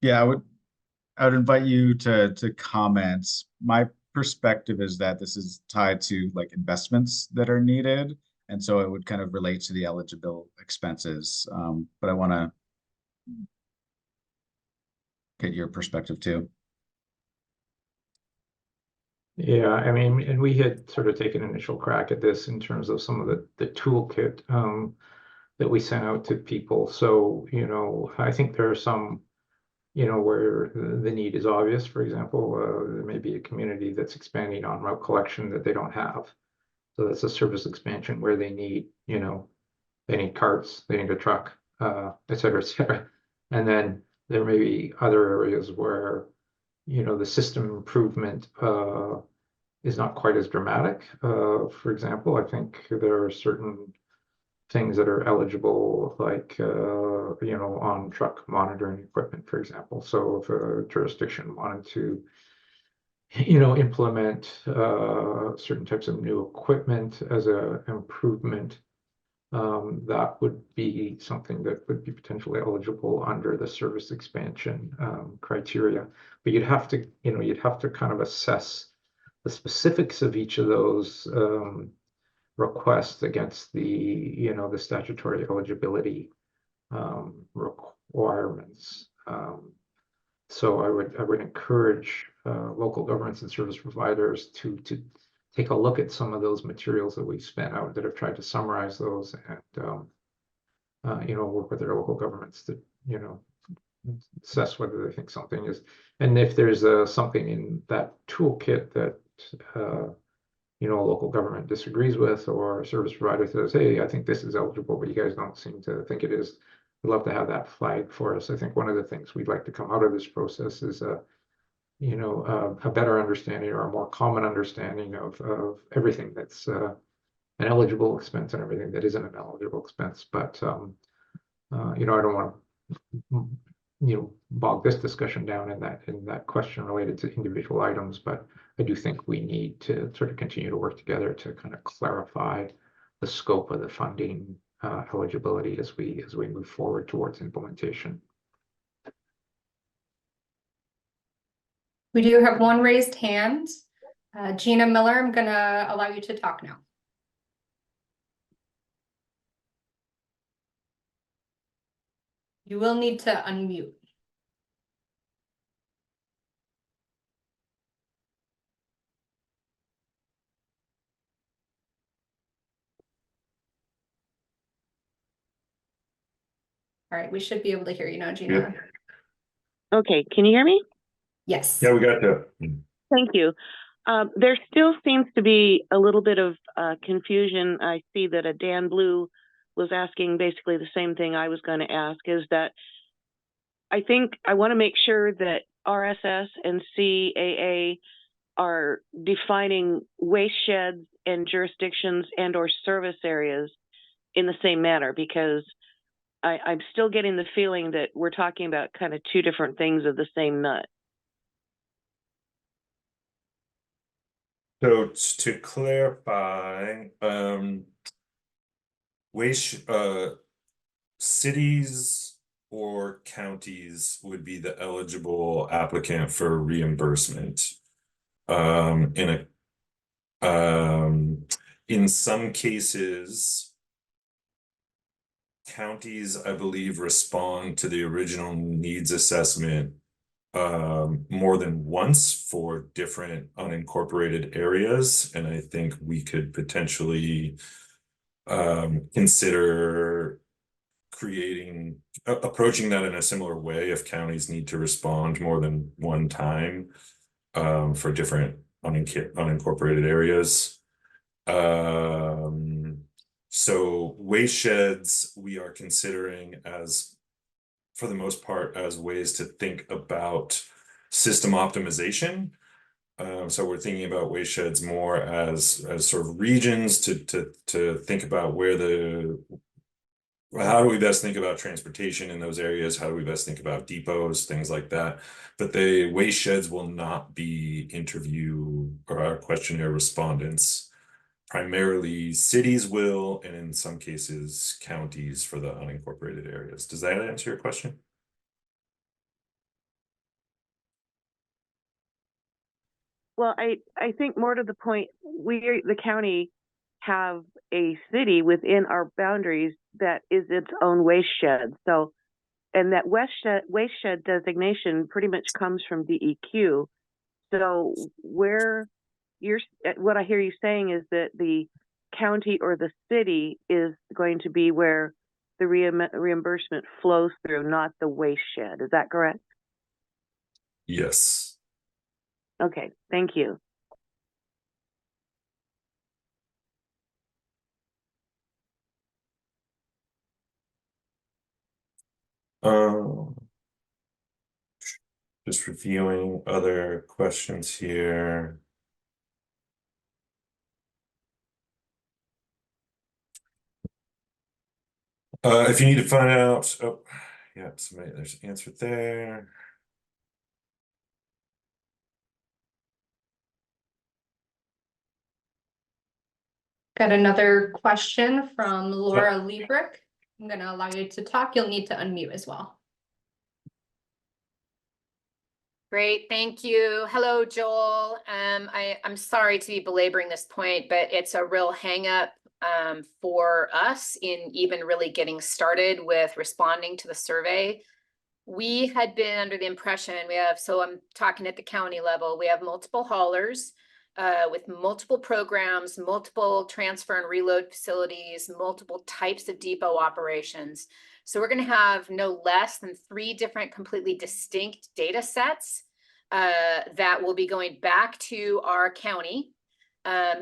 yeah, I would invite you to comment. My perspective is that this is tied to like investments that are needed. And so it would kind of relate to the eligible expenses. But I want to get your perspective too. Yeah, I mean, and we had sort of taken an initial crack at this in terms of some of the toolkit that we sent out to people. So, you know, I think there are some, you know, where the need is obvious. For example, there may be a community that's expanding on route collection that they don't have. So that's a service expansion where they need, you know, they need carts, they need a truck, et cetera, et cetera. And then there may be other areas where, you know, the system improvement is not quite as dramatic. For example, I think there are certain things that are eligible, like, you know, on truck monitoring equipment, for example. So if a jurisdiction wanted to, you know, implement certain types of new equipment as an improvement, that would be something that would be potentially eligible under the service expansion criteria. But you'd have to, you know, you'd have to kind of assess the specifics of each of those requests against the, you know, the statutory eligibility requirements. So I would encourage local governments and service providers to take a look at some of those materials that we've spent out that have tried to summarize those, and you know, work with their local governments to, you know, assess whether they think something is, and if there's something in that toolkit that you know, a local government disagrees with, or a service provider says, hey, I think this is eligible, but you guys don't seem to think it is. We'd love to have that flagged for us. I think one of the things we'd like to come out of this process is you know, a better understanding or a more common understanding of everything that's an eligible expense and everything that isn't an eligible expense. But you know, I don't want to, you know, bog this discussion down in that question related to individual items, but I do think we need to sort of continue to work together to kind of clarify the scope of the funding eligibility as we move forward towards implementation. We do have one raised hand. Gina Miller, I'm gonna allow you to talk now. You will need to unmute. All right, we should be able to hear you now, Gina. Okay, can you hear me? Yes. Yeah, we got that. Thank you. There still seems to be a little bit of confusion. I see that a Dan Blue was asking basically the same thing I was going to ask, is that I think I want to make sure that RSS and CAA are defining waste sheds and jurisdictions and or service areas in the same manner, because I'm still getting the feeling that we're talking about kind of two different things of the same nut. So to clarify, waste, cities or counties would be the eligible applicant for reimbursement. In some cases, counties, I believe, respond to the original needs assessment more than once for different unincorporated areas, and I think we could potentially consider approaching that in a similar way if counties need to respond more than one time for different unincorporated areas. So waste sheds we are considering as, for the most part, as ways to think about system optimization. So we're thinking about waste sheds more as sort of regions to think about how do we best think about transportation in those areas? How do we best think about depots, things like that? But the waste sheds will not be interview or our questionnaire respondents. Primarily cities will, and in some cases, counties for the unincorporated areas. Does that answer your question? Well, I think more to the point, the county, have a city within our boundaries that is its own waste shed. So, and that waste shed designation pretty much comes from DEQ. So what I hear you saying is that the county or the city is going to be where the reimbursement flows through, not the waste shed. Is that correct? Yes. Okay, thank you. Just reviewing other questions here. If you need to find out, oh, yeah, there's an answer there. Got another question from Laura Liebrick. I'm going to allow you to talk. You'll need to unmute as well. Great, thank you. Hello, Joel. I'm sorry to be belaboring this point, but it's a real hang up for us in even really getting started with responding to the survey. We had been under the impression so I'm talking at the county level, we have multiple haulers with multiple programs, multiple transfer and reload facilities, multiple types of depot operations. So we're going to have no less than 3 different completely distinct data sets that will be going back to our county,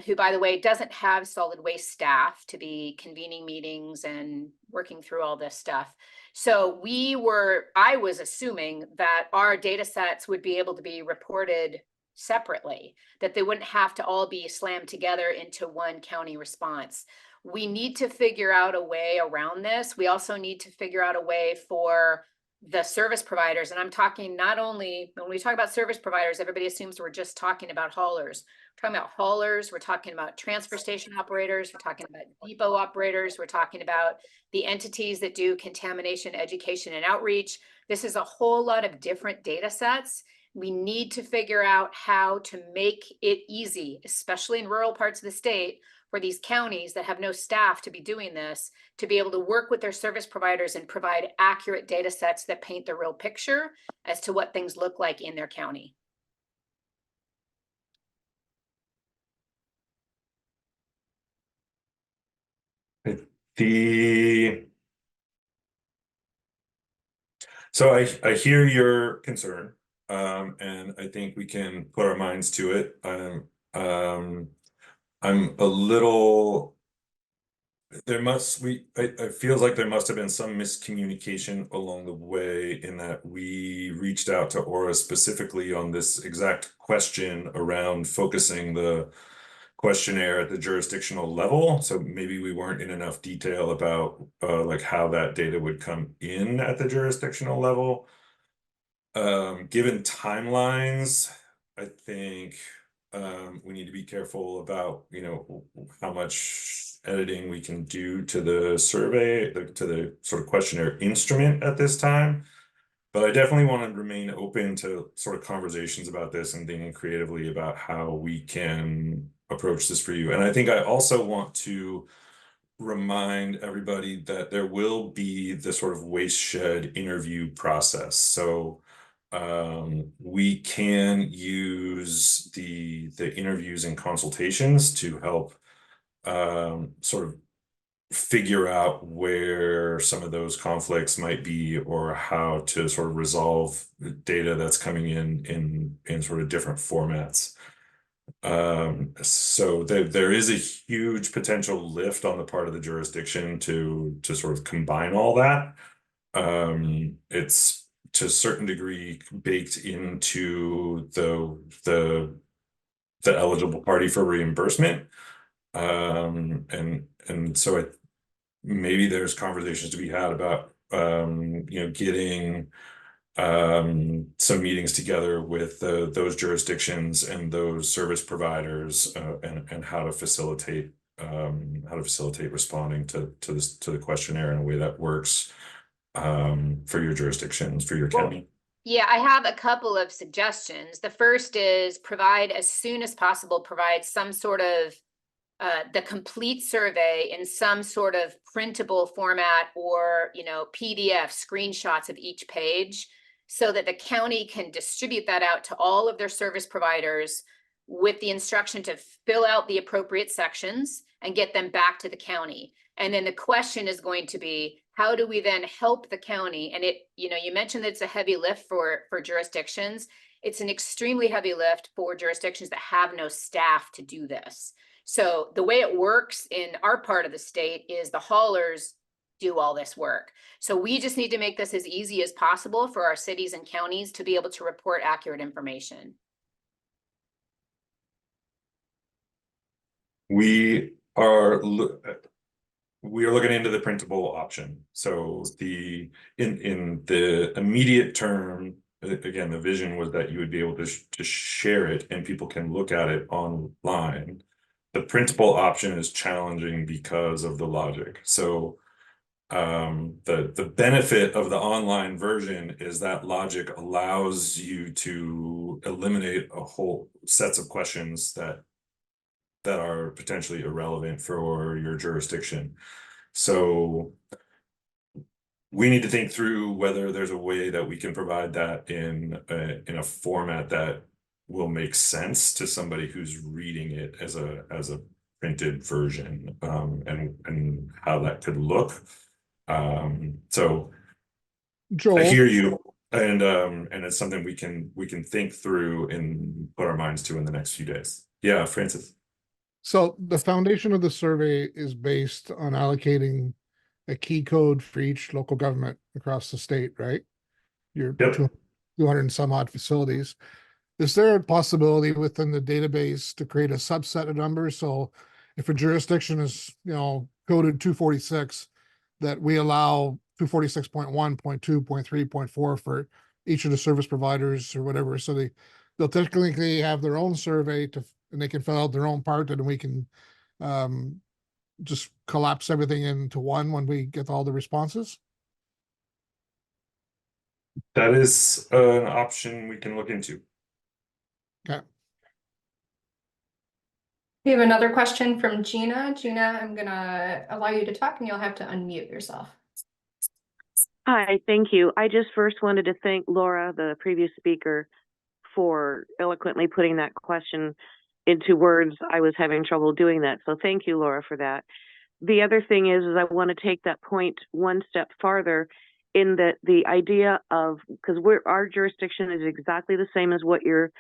who, by the way, doesn't have solid waste staff to be convening meetings and working through all this stuff. So I was assuming that our data sets would be able to be reported separately, that they wouldn't have to all be slammed together into one county response. We need to figure out a way around this. We also need to figure out a way for the service providers. And I'm talking not only, when we talk about service providers, everybody assumes we're just talking about haulers. We're talking about haulers, we're talking about transfer station operators, we're talking about depot operators, we're talking about the entities that do contamination, education, and outreach. This is a whole lot of different data sets. We need to figure out how to make it easy, especially in rural parts of the state, for these counties that have no staff to be doing this, to be able to work with their service providers and provide accurate data sets that paint the real picture as to what things look like in their county. So I hear your concern, and I think we can put our minds to it. I'm a little. It feels like there must have been some miscommunication along the way in that we reached out to Aura specifically on this exact question around focusing the questionnaire at the jurisdictional level. So maybe we weren't in enough detail about like how that data would come in at the jurisdictional level. Given timelines, I think we need to be careful about, you know, how much editing we can do to the survey, to the sort of questionnaire instrument at this time. But I definitely want to remain open to sort of conversations about this and thinking creatively about how we can approach this for you. And I think I also want to remind everybody that there will be the sort of waste shed interview process. So we can use the interviews and consultations to help sort of figure out where some of those conflicts might be, or how to sort of resolve the data that's coming in sort of different formats. So there is a huge potential lift on the part of the jurisdiction to sort of combine all that. It's to a certain degree baked into the eligible party for reimbursement. And so maybe there's conversations to be had about you know, getting some meetings together with those jurisdictions and those service providers, and how to facilitate responding to the questionnaire in a way that works for your jurisdictions, for your county. Yeah, I have a couple of suggestions. The first is provide as soon as possible, provide some sort of the complete survey in some sort of printable format, or, you know, PDF screenshots of each page, so that the county can distribute that out to all of their service providers with the instruction to fill out the appropriate sections and get them back to the county. And then the question is going to be, how do we then help the county? And it, you know, you mentioned that it's a heavy lift for jurisdictions. It's an extremely heavy lift for jurisdictions that have no staff to do this. So the way it works in our part of the state is the haulers do all this work. So we just need to make this as easy as possible for our cities and counties to be able to report accurate information. We are looking into the printable option. So in the immediate term, again, the vision was that you would be able to share it and people can look at it online. The printable option is challenging because of the logic. So the benefit of the online version is that logic allows you to eliminate a whole sets of questions that are potentially irrelevant for your jurisdiction. So we need to think through whether there's a way that we can provide that in a format that will make sense to somebody who's reading it as a printed version, and how that could look. So Joel, I hear you, and it's something we can think through and put our minds to in the next few days. Yeah, Francis. so the foundation of the survey is based on allocating a key code for each local government across the state, right? Your Yep. 200 and some odd facilities. Is there a possibility within the database to create a subset of numbers? So if a jurisdiction is, you know, coded 246, that we allow 246.1, 0.2, 0.3, 0.4 for each of the service providers or whatever. So they'll technically have their own survey and they can fill out their own part, and we can just collapse everything into one when we get all the responses. That is an option we can look into. Okay. We have another question from Gina. Gina, I'm gonna allow you to talk and you'll have to unmute yourself. Hi, thank you. I just first wanted to thank Laura, the previous speaker, for eloquently putting that question into words. I was having trouble doing that. So thank you, Laura, for that. The other thing is I want to take that point one step farther in that the idea of, because our jurisdiction is exactly the same as what you're,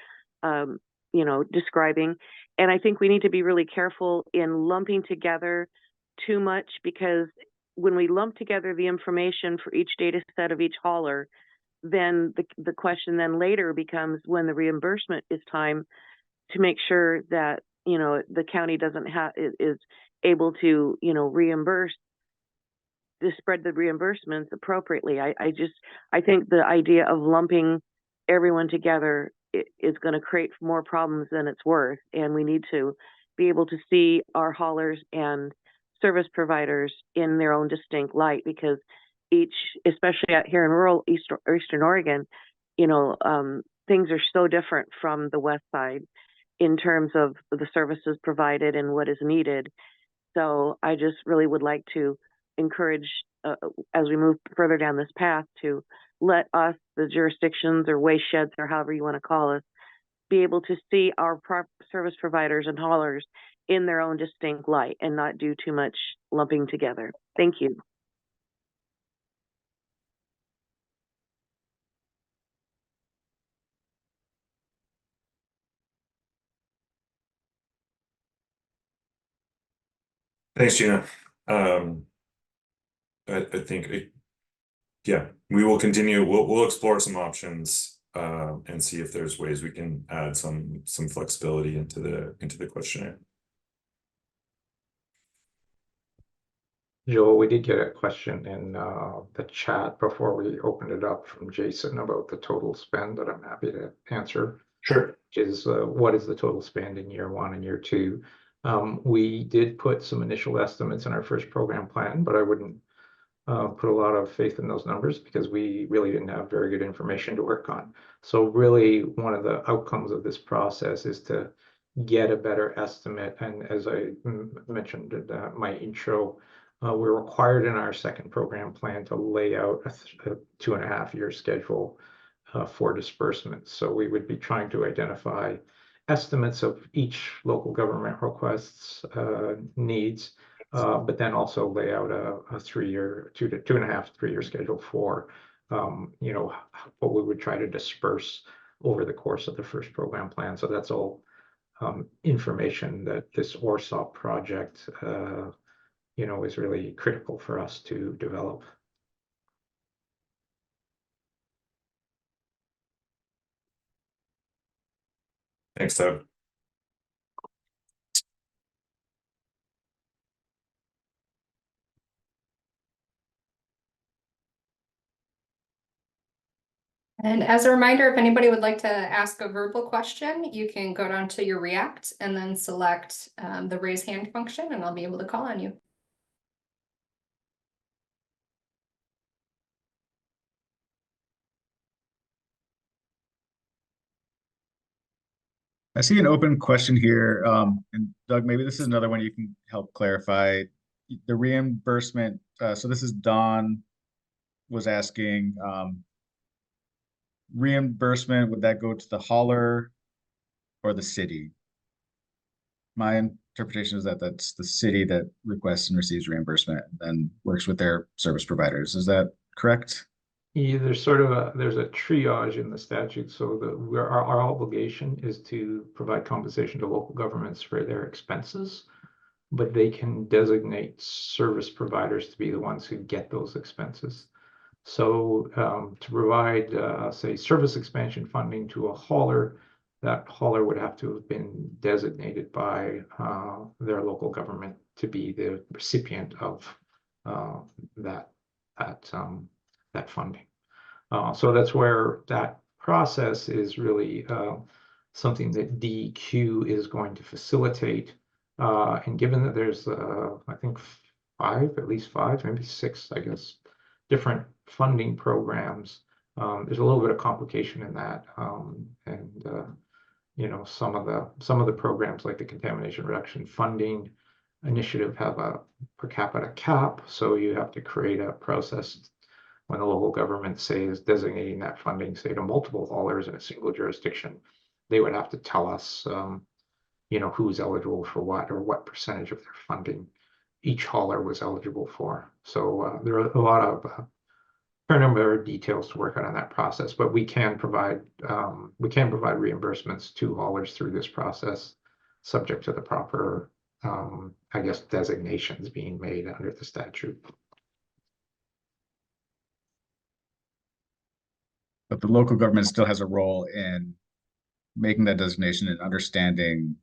describing. And I think we need to be really careful in lumping together too much, because when we lump together the information for each data set of each hauler, then the question then later becomes, when the reimbursement is time, to make sure that, the county is able to, reimburse, to spread the reimbursements appropriately. I think the idea of lumping everyone together is going to create more problems than it's worth. And we need to be able to see our haulers and service providers in their own distinct light, because each, especially out here in rural Eastern Oregon, things are so different from the West Side in terms of the services provided and what is needed. So I just really would like to encourage, as we move further down this path, to let us, the jurisdictions or waste sheds or however you want to call us, be able to see our service providers and haulers in their own distinct light and not do too much lumping together. Thank you. Thanks, Gina. I think yeah, we will continue. We'll explore some options and see if there's ways we can add some flexibility into the questionnaire. Joel, we did get a question in the chat before we opened it up from Jason about the total spend that I'm happy to answer. Sure. Which is what is the total spend in year 1 and year 2? We did put some initial estimates in our first program plan, but I wouldn't put a lot of faith in those numbers because we really didn't have very good information to work on. So really one of the outcomes of this process is to get a better estimate. And as I mentioned in my intro, we're required in our second program plan to lay out a 2.5-year schedule for disbursements. So we would be trying to identify estimates of each local government request's needs, but then also lay out a 3-year, 2.5-3-year schedule for, what we would try to disperse over the course of the first program plan. So that's all information that this ORSOP project, is really critical for us to develop. Thanks, Doug. And as a reminder, if anybody would like to ask a verbal question, you can go down to your React and then select the raise hand function, and I'll be able to call on you. I see an open question here. And Doug, maybe this is another one you can help clarify. The reimbursement, so this is Don was asking, reimbursement, would that go to the hauler or the city? My interpretation is that that's the city that requests and receives reimbursement and then works with their service providers. Is that correct? Yeah, there's sort of there's a triage in the statute. So our obligation is to provide compensation to local governments for their expenses, but they can designate service providers to be the ones who get those expenses. So to provide, say, service expansion funding to a hauler, that hauler would have to have been designated by their local government to be the recipient of that funding. So that's where that process is really something that DEQ is going to facilitate. And given that there's, I think, at least five, maybe 6, I guess, different funding programs, There's a little bit of complication in that, and you know, some of the programs like the Contamination Reduction Funding Initiative have a per capita cap, so you have to create a process when the local government, say, is designating that funding, say, to multiple haulers in a single jurisdiction. They would have to tell us, you know, who's eligible for what, or what percentage of their funding each hauler was eligible for. So there are a lot of fair number of details to work out on that process, but we can provide reimbursements to haulers through this process, subject to the proper, I guess, designations being made under the statute. But the local government still has a role in making that designation and understanding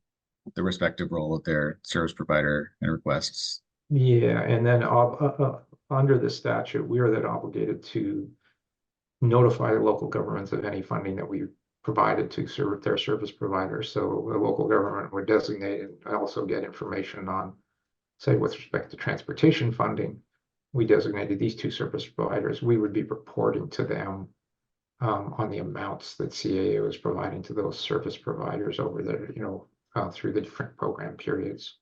the respective role of their service provider and requests. Yeah, and then under the statute, we are then obligated to notify the local governments of any funding that we provided to serve their service providers. So the local government would designate and also get information on, say, with respect to transportation funding, we designated these two service providers. We would be reporting to them on the amounts that CAA was providing to those service providers over the, you know, through the different program periods.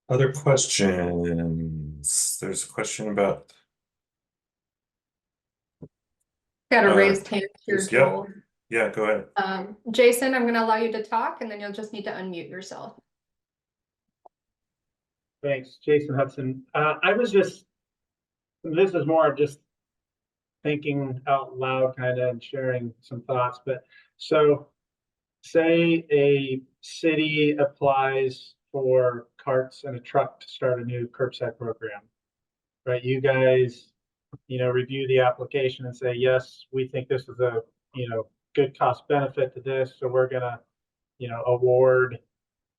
Other questions? There's a question about. Got a raised hand here, Yep. Joel. Yeah, go ahead. Jason, I'm gonna allow you to talk and then you'll just need to unmute yourself. Thanks, Jason Hudson. This is more of just thinking out loud kind of and sharing some thoughts, but so say a city applies for carts and a truck to start a new curbside program, right? You guys, you know, review the application and say, yes, we think this is a, you know, good cost benefit to this, so we're gonna, you know, award,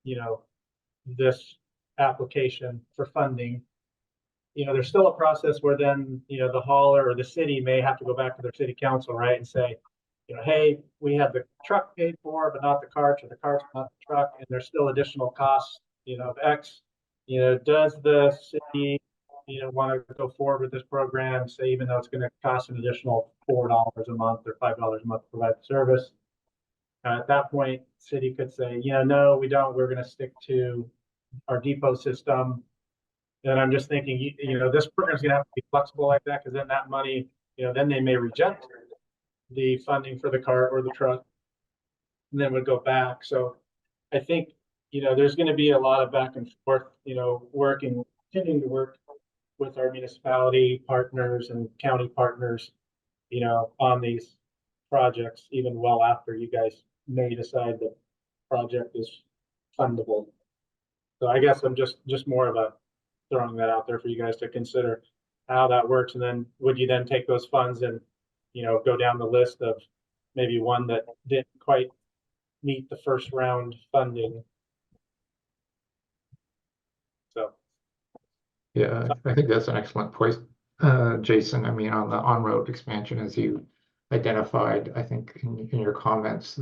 you know, this application for funding. You know, there's still a process where then, you know, the hauler or the city may have to go back to their city council, right, and say, you know, hey, we have the truck paid for, but not the carts, or the carts, not the truck, and there's still additional costs, you know, of X. You know, does the city, you know, want to go forward with this program, say, even though it's going to cost an additional $4 a month or $5 a month to provide the service? At that point, city could say, you know, no, we don't. We're going to stick to our depot system. And I'm just thinking, you know, this program is going to have to be flexible like that, because then that money, you know, then they may reject the funding for the cart or the truck, and then would go back. So I think, you know, there's going to be a lot of back and forth, you know, continuing to work with our municipality partners and county partners, you know, on these projects, even well after you guys may decide the project is fundable. So I guess I'm just more of a throwing that out there for you guys to consider how that works. And then would you then take those funds and, you know, go down the list of maybe one that didn't quite meet the first round funding? So. Yeah, I think that's an excellent point, Jason. I mean, on the on-road expansion, as you identified, I think in your comments,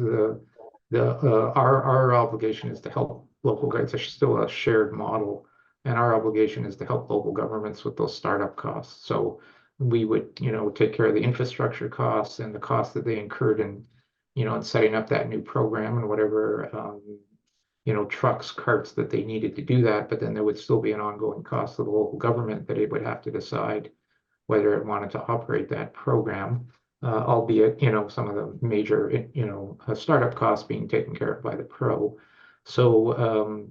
our obligation is to help local guides. It's still a shared model, and our obligation is to help local governments with those startup costs. So we would, you know, take care of the infrastructure costs and the costs that they incurred in, you know, in setting up that new program and whatever, you know, trucks, carts that they needed to do that. But then there would still be an ongoing cost to the local government that it would have to decide whether it wanted to operate that program, albeit, you know, some of the major, you know, startup costs being taken care of by the pro. So,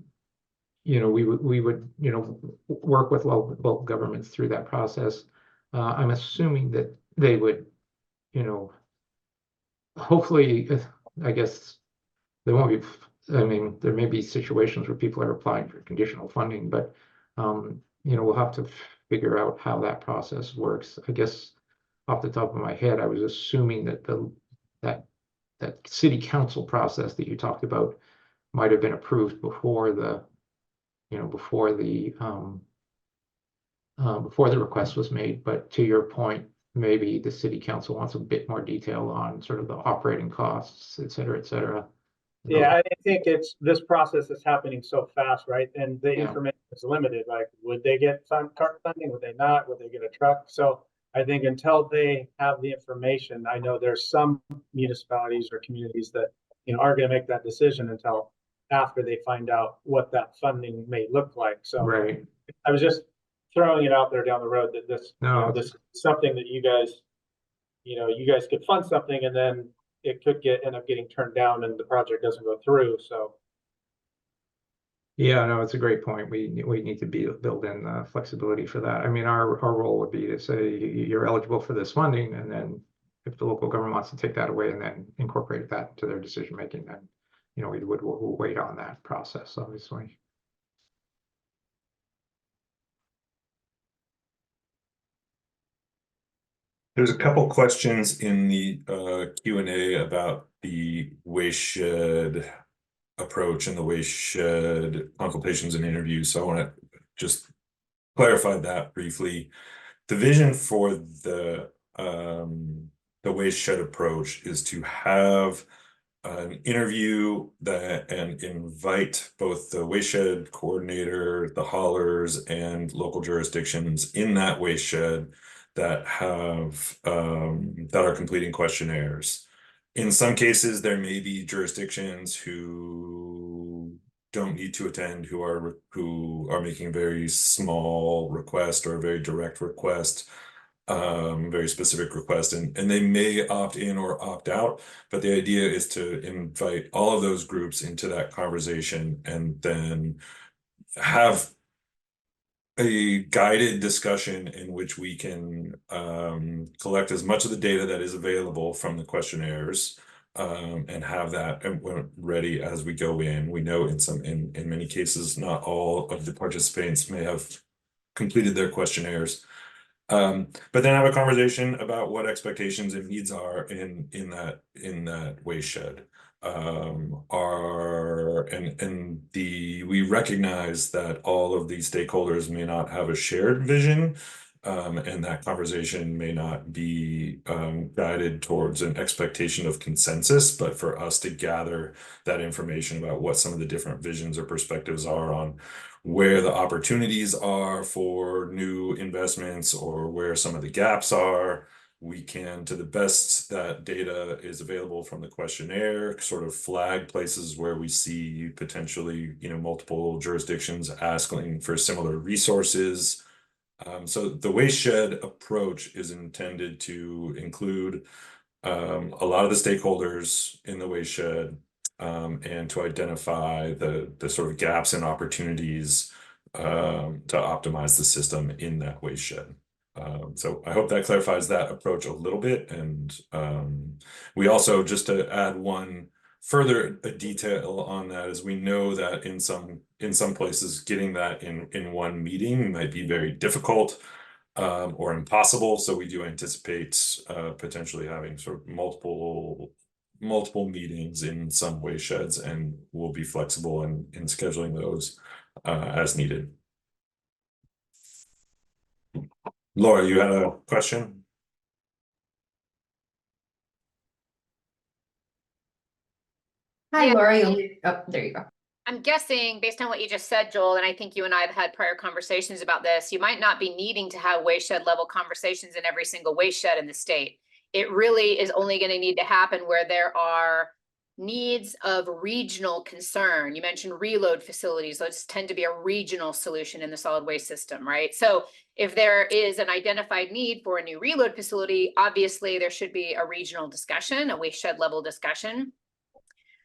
you know, we would, you know, work with local governments through that process. I'm assuming that they would, you know, hopefully, I guess there won't be, I mean, there may be situations where people are applying for conditional funding, but, you know, we'll have to figure out how that process works. I guess off the top of my head, I was assuming that that city council process that you talked about might have been approved before the, you know, before the request was made. But to your point, maybe the city council wants a bit more detail on sort of the operating costs, et cetera, Yeah, I think it's, this process is happening so fast, right? And the Yeah. information is limited, like, would they get CART funding? Would they not? Would they get a truck? So I think until they have the information, I know there's some municipalities or communities that, are gonna make that decision until after they find out what that funding may look like. So Right. I was just throwing it out there down the road that this, No, this is something that you guys could fund something and then it could end up getting turned down and the project doesn't go through, so. yeah, no, it's a great point. We need to build in flexibility for that. I mean, our role would be to say you're eligible for this funding, and then if the local government wants to take that away and then incorporate that into their decision making, then we'll wait on that process, obviously. There's a couple questions in the Q&A about the wayshed approach and the wayshed consultations and interviews. So I want to just clarify that briefly. The vision for the wayshed approach is to have an interview and invite both the wayshed coordinator, the haulers, and local jurisdictions in that wayshed that have that are completing questionnaires. In some cases, there may be jurisdictions who don't need to attend, who are making very small request or a very direct request, very specific request, and they may opt in or opt out. But the idea is to invite all of those groups into that conversation and then have a guided discussion in which we can collect as much of the data that is available from the questionnaires and have that ready as we go in. We know in many cases, not all of the participants may have completed their questionnaires. But then have a conversation about what expectations and needs are in that wayshed. We recognize that all of these stakeholders may not have a shared vision, and that conversation may not be guided towards an expectation of consensus, but for us to gather that information about what some of the different visions or perspectives are on where the opportunities are for new investments or where some of the gaps are. We can, to the best that data is available from the questionnaire, sort of flag places where we see potentially, multiple jurisdictions asking for similar resources. So the wayshed approach is intended to include a lot of the stakeholders in the wayshed, and to identify the sort of gaps and opportunities to optimize the system in that wayshed. So I hope that clarifies that approach a little bit. And we also, just to add one further detail on that, is we know that in some places getting that in one meeting might be very difficult or impossible. So we do anticipate potentially having sort of multiple meetings in some waysheds, and we'll be flexible in scheduling those as needed. Laura, you had a question? Hi, Yeah. Laura. Oh, there you go. I'm guessing, based on what you just said, Joel, and I think you and I have had prior conversations about this, you might not be needing to have wayshed level conversations in every single wayshed in the state. It really is only going to need to happen where there are needs of regional concern. You mentioned reload facilities. Those tend to be a regional solution in the solid waste system, right? So if there is an identified need for a new reload facility, obviously there should be a regional discussion, a wayshed level discussion.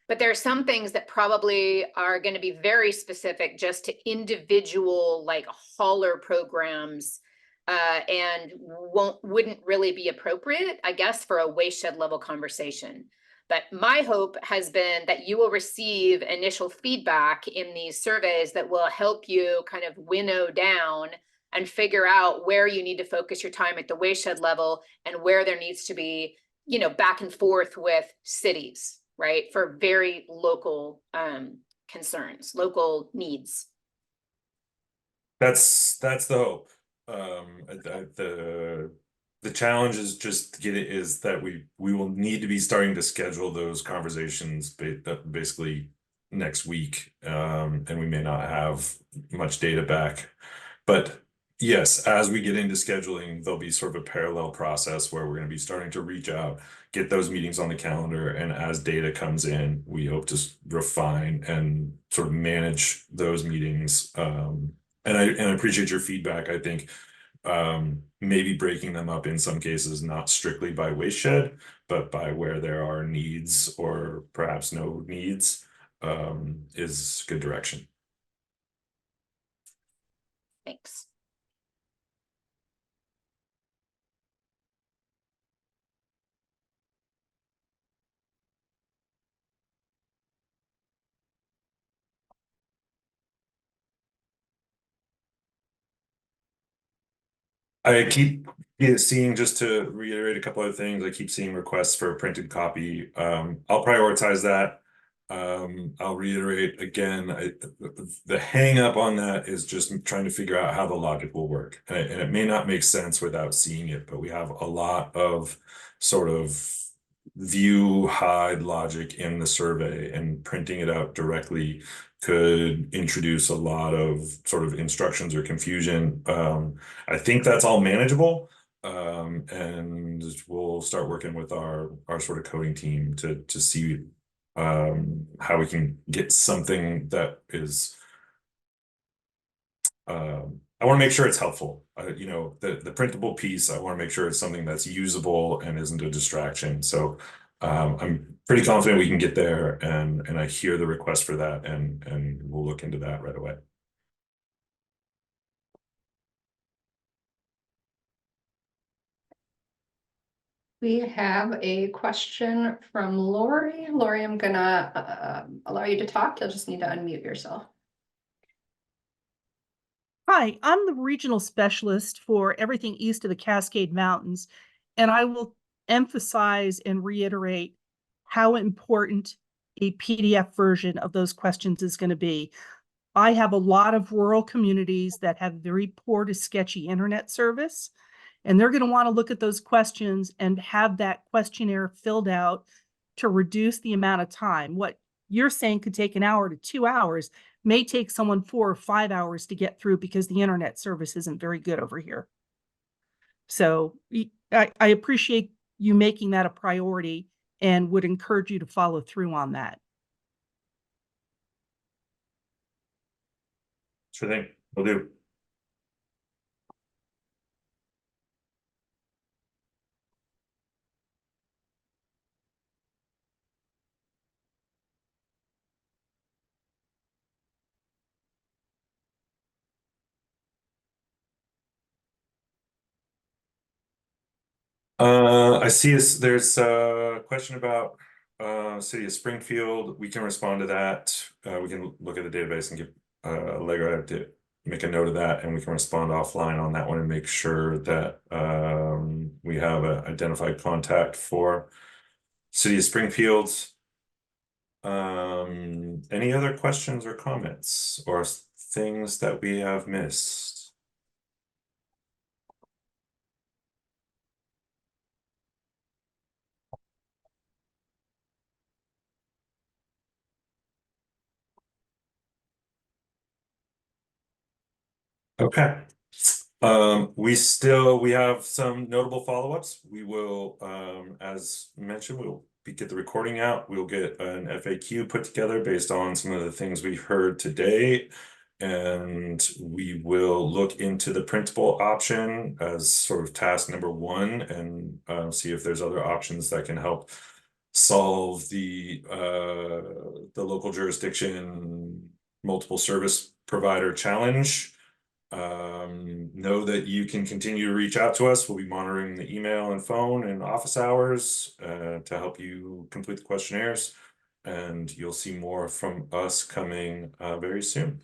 But there are some things that probably are going to be very specific just to individual, like hauler programs, and wouldn't really be appropriate, I guess, for a wayshed level conversation. But my hope has been that you will receive initial feedback in these surveys that will help you kind of winnow down and figure out where you need to focus your time at the wayshed level and where there needs to be, back and forth with cities, right? For very local concerns, local needs. That's the hope. the challenge is just is that we will need to be starting to schedule those conversations basically next week, and we may not have much data back. But yes, as we get into scheduling, there'll be sort of a parallel process where we're going to be starting to reach out, get those meetings on the calendar, and as data comes in, we hope to refine and sort of manage those meetings. And I appreciate your feedback. I think maybe breaking them up in some cases, not strictly by waste shed, but by where there are needs or perhaps no needs, is good direction. Thanks. I keep seeing, just to reiterate a couple of things, I keep seeing requests for a printed copy. I'll prioritize that. I'll reiterate again, the hang up on that is just trying to figure out how the logic will work. And it may not make sense without seeing it, but we have a lot of sort of view hide logic in the survey, and printing it out directly could introduce a lot of sort of instructions or confusion. I think that's all manageable. And we'll start working with our sort of coding team to see how we can get something that is I want to make sure it's helpful. You know, the printable piece, I want to make sure it's something that's usable and isn't a distraction. So I'm pretty confident we can get there, and I hear the request for that, and we'll look into that right away. We have a question from Lori. Lori, I'm gonna allow you to talk. You'll just need to unmute yourself. Hi, I'm the regional specialist for everything east of the Cascade Mountains, and I will emphasize and reiterate how important a PDF version of those questions is going to be. I have a lot of rural communities that have very poor to sketchy internet service, and they're going to want to look at those questions and have that questionnaire filled out to reduce the amount of time. What you're saying could take an hour to 2 hours may take someone 4 or 5 hours to get through because the internet service isn't very good over here. So I appreciate you making that a priority and would encourage you to follow through on that. Sure thing, will do. I see there's a question about City of Springfield. We can respond to that. We can look at the database and give Allegra to make a note of that, and we can respond offline on that one and make sure that we have an identified contact for City of Springfield. Any other questions or comments or things that we have missed? Okay. We have some notable follow-ups. We will, as mentioned, we'll get the recording out. We'll get an FAQ put together based on some of the things we heard today. And we will look into the printable option as sort of task number 1, and see if there's other options that can help solve the local jurisdiction multiple service provider challenge. Know that you can continue to reach out to us. We'll be monitoring the email and phone and office hours to help you complete the questionnaires, and you'll see more from us coming very soon.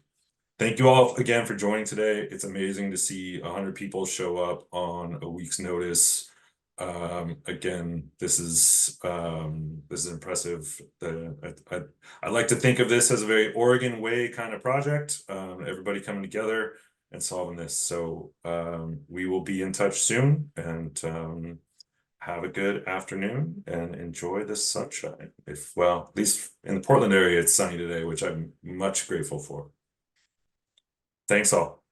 Thank you all again for joining today. It's amazing to see 100 people show up on a week's notice. Again, this is impressive. I like to think of this as a very Oregon way kind of project. Everybody coming together. and solving this. So we will be in touch soon, and have a good afternoon and enjoy the sunshine. Well, at least in the Portland area, it's sunny today, which I'm much grateful for. Thanks all.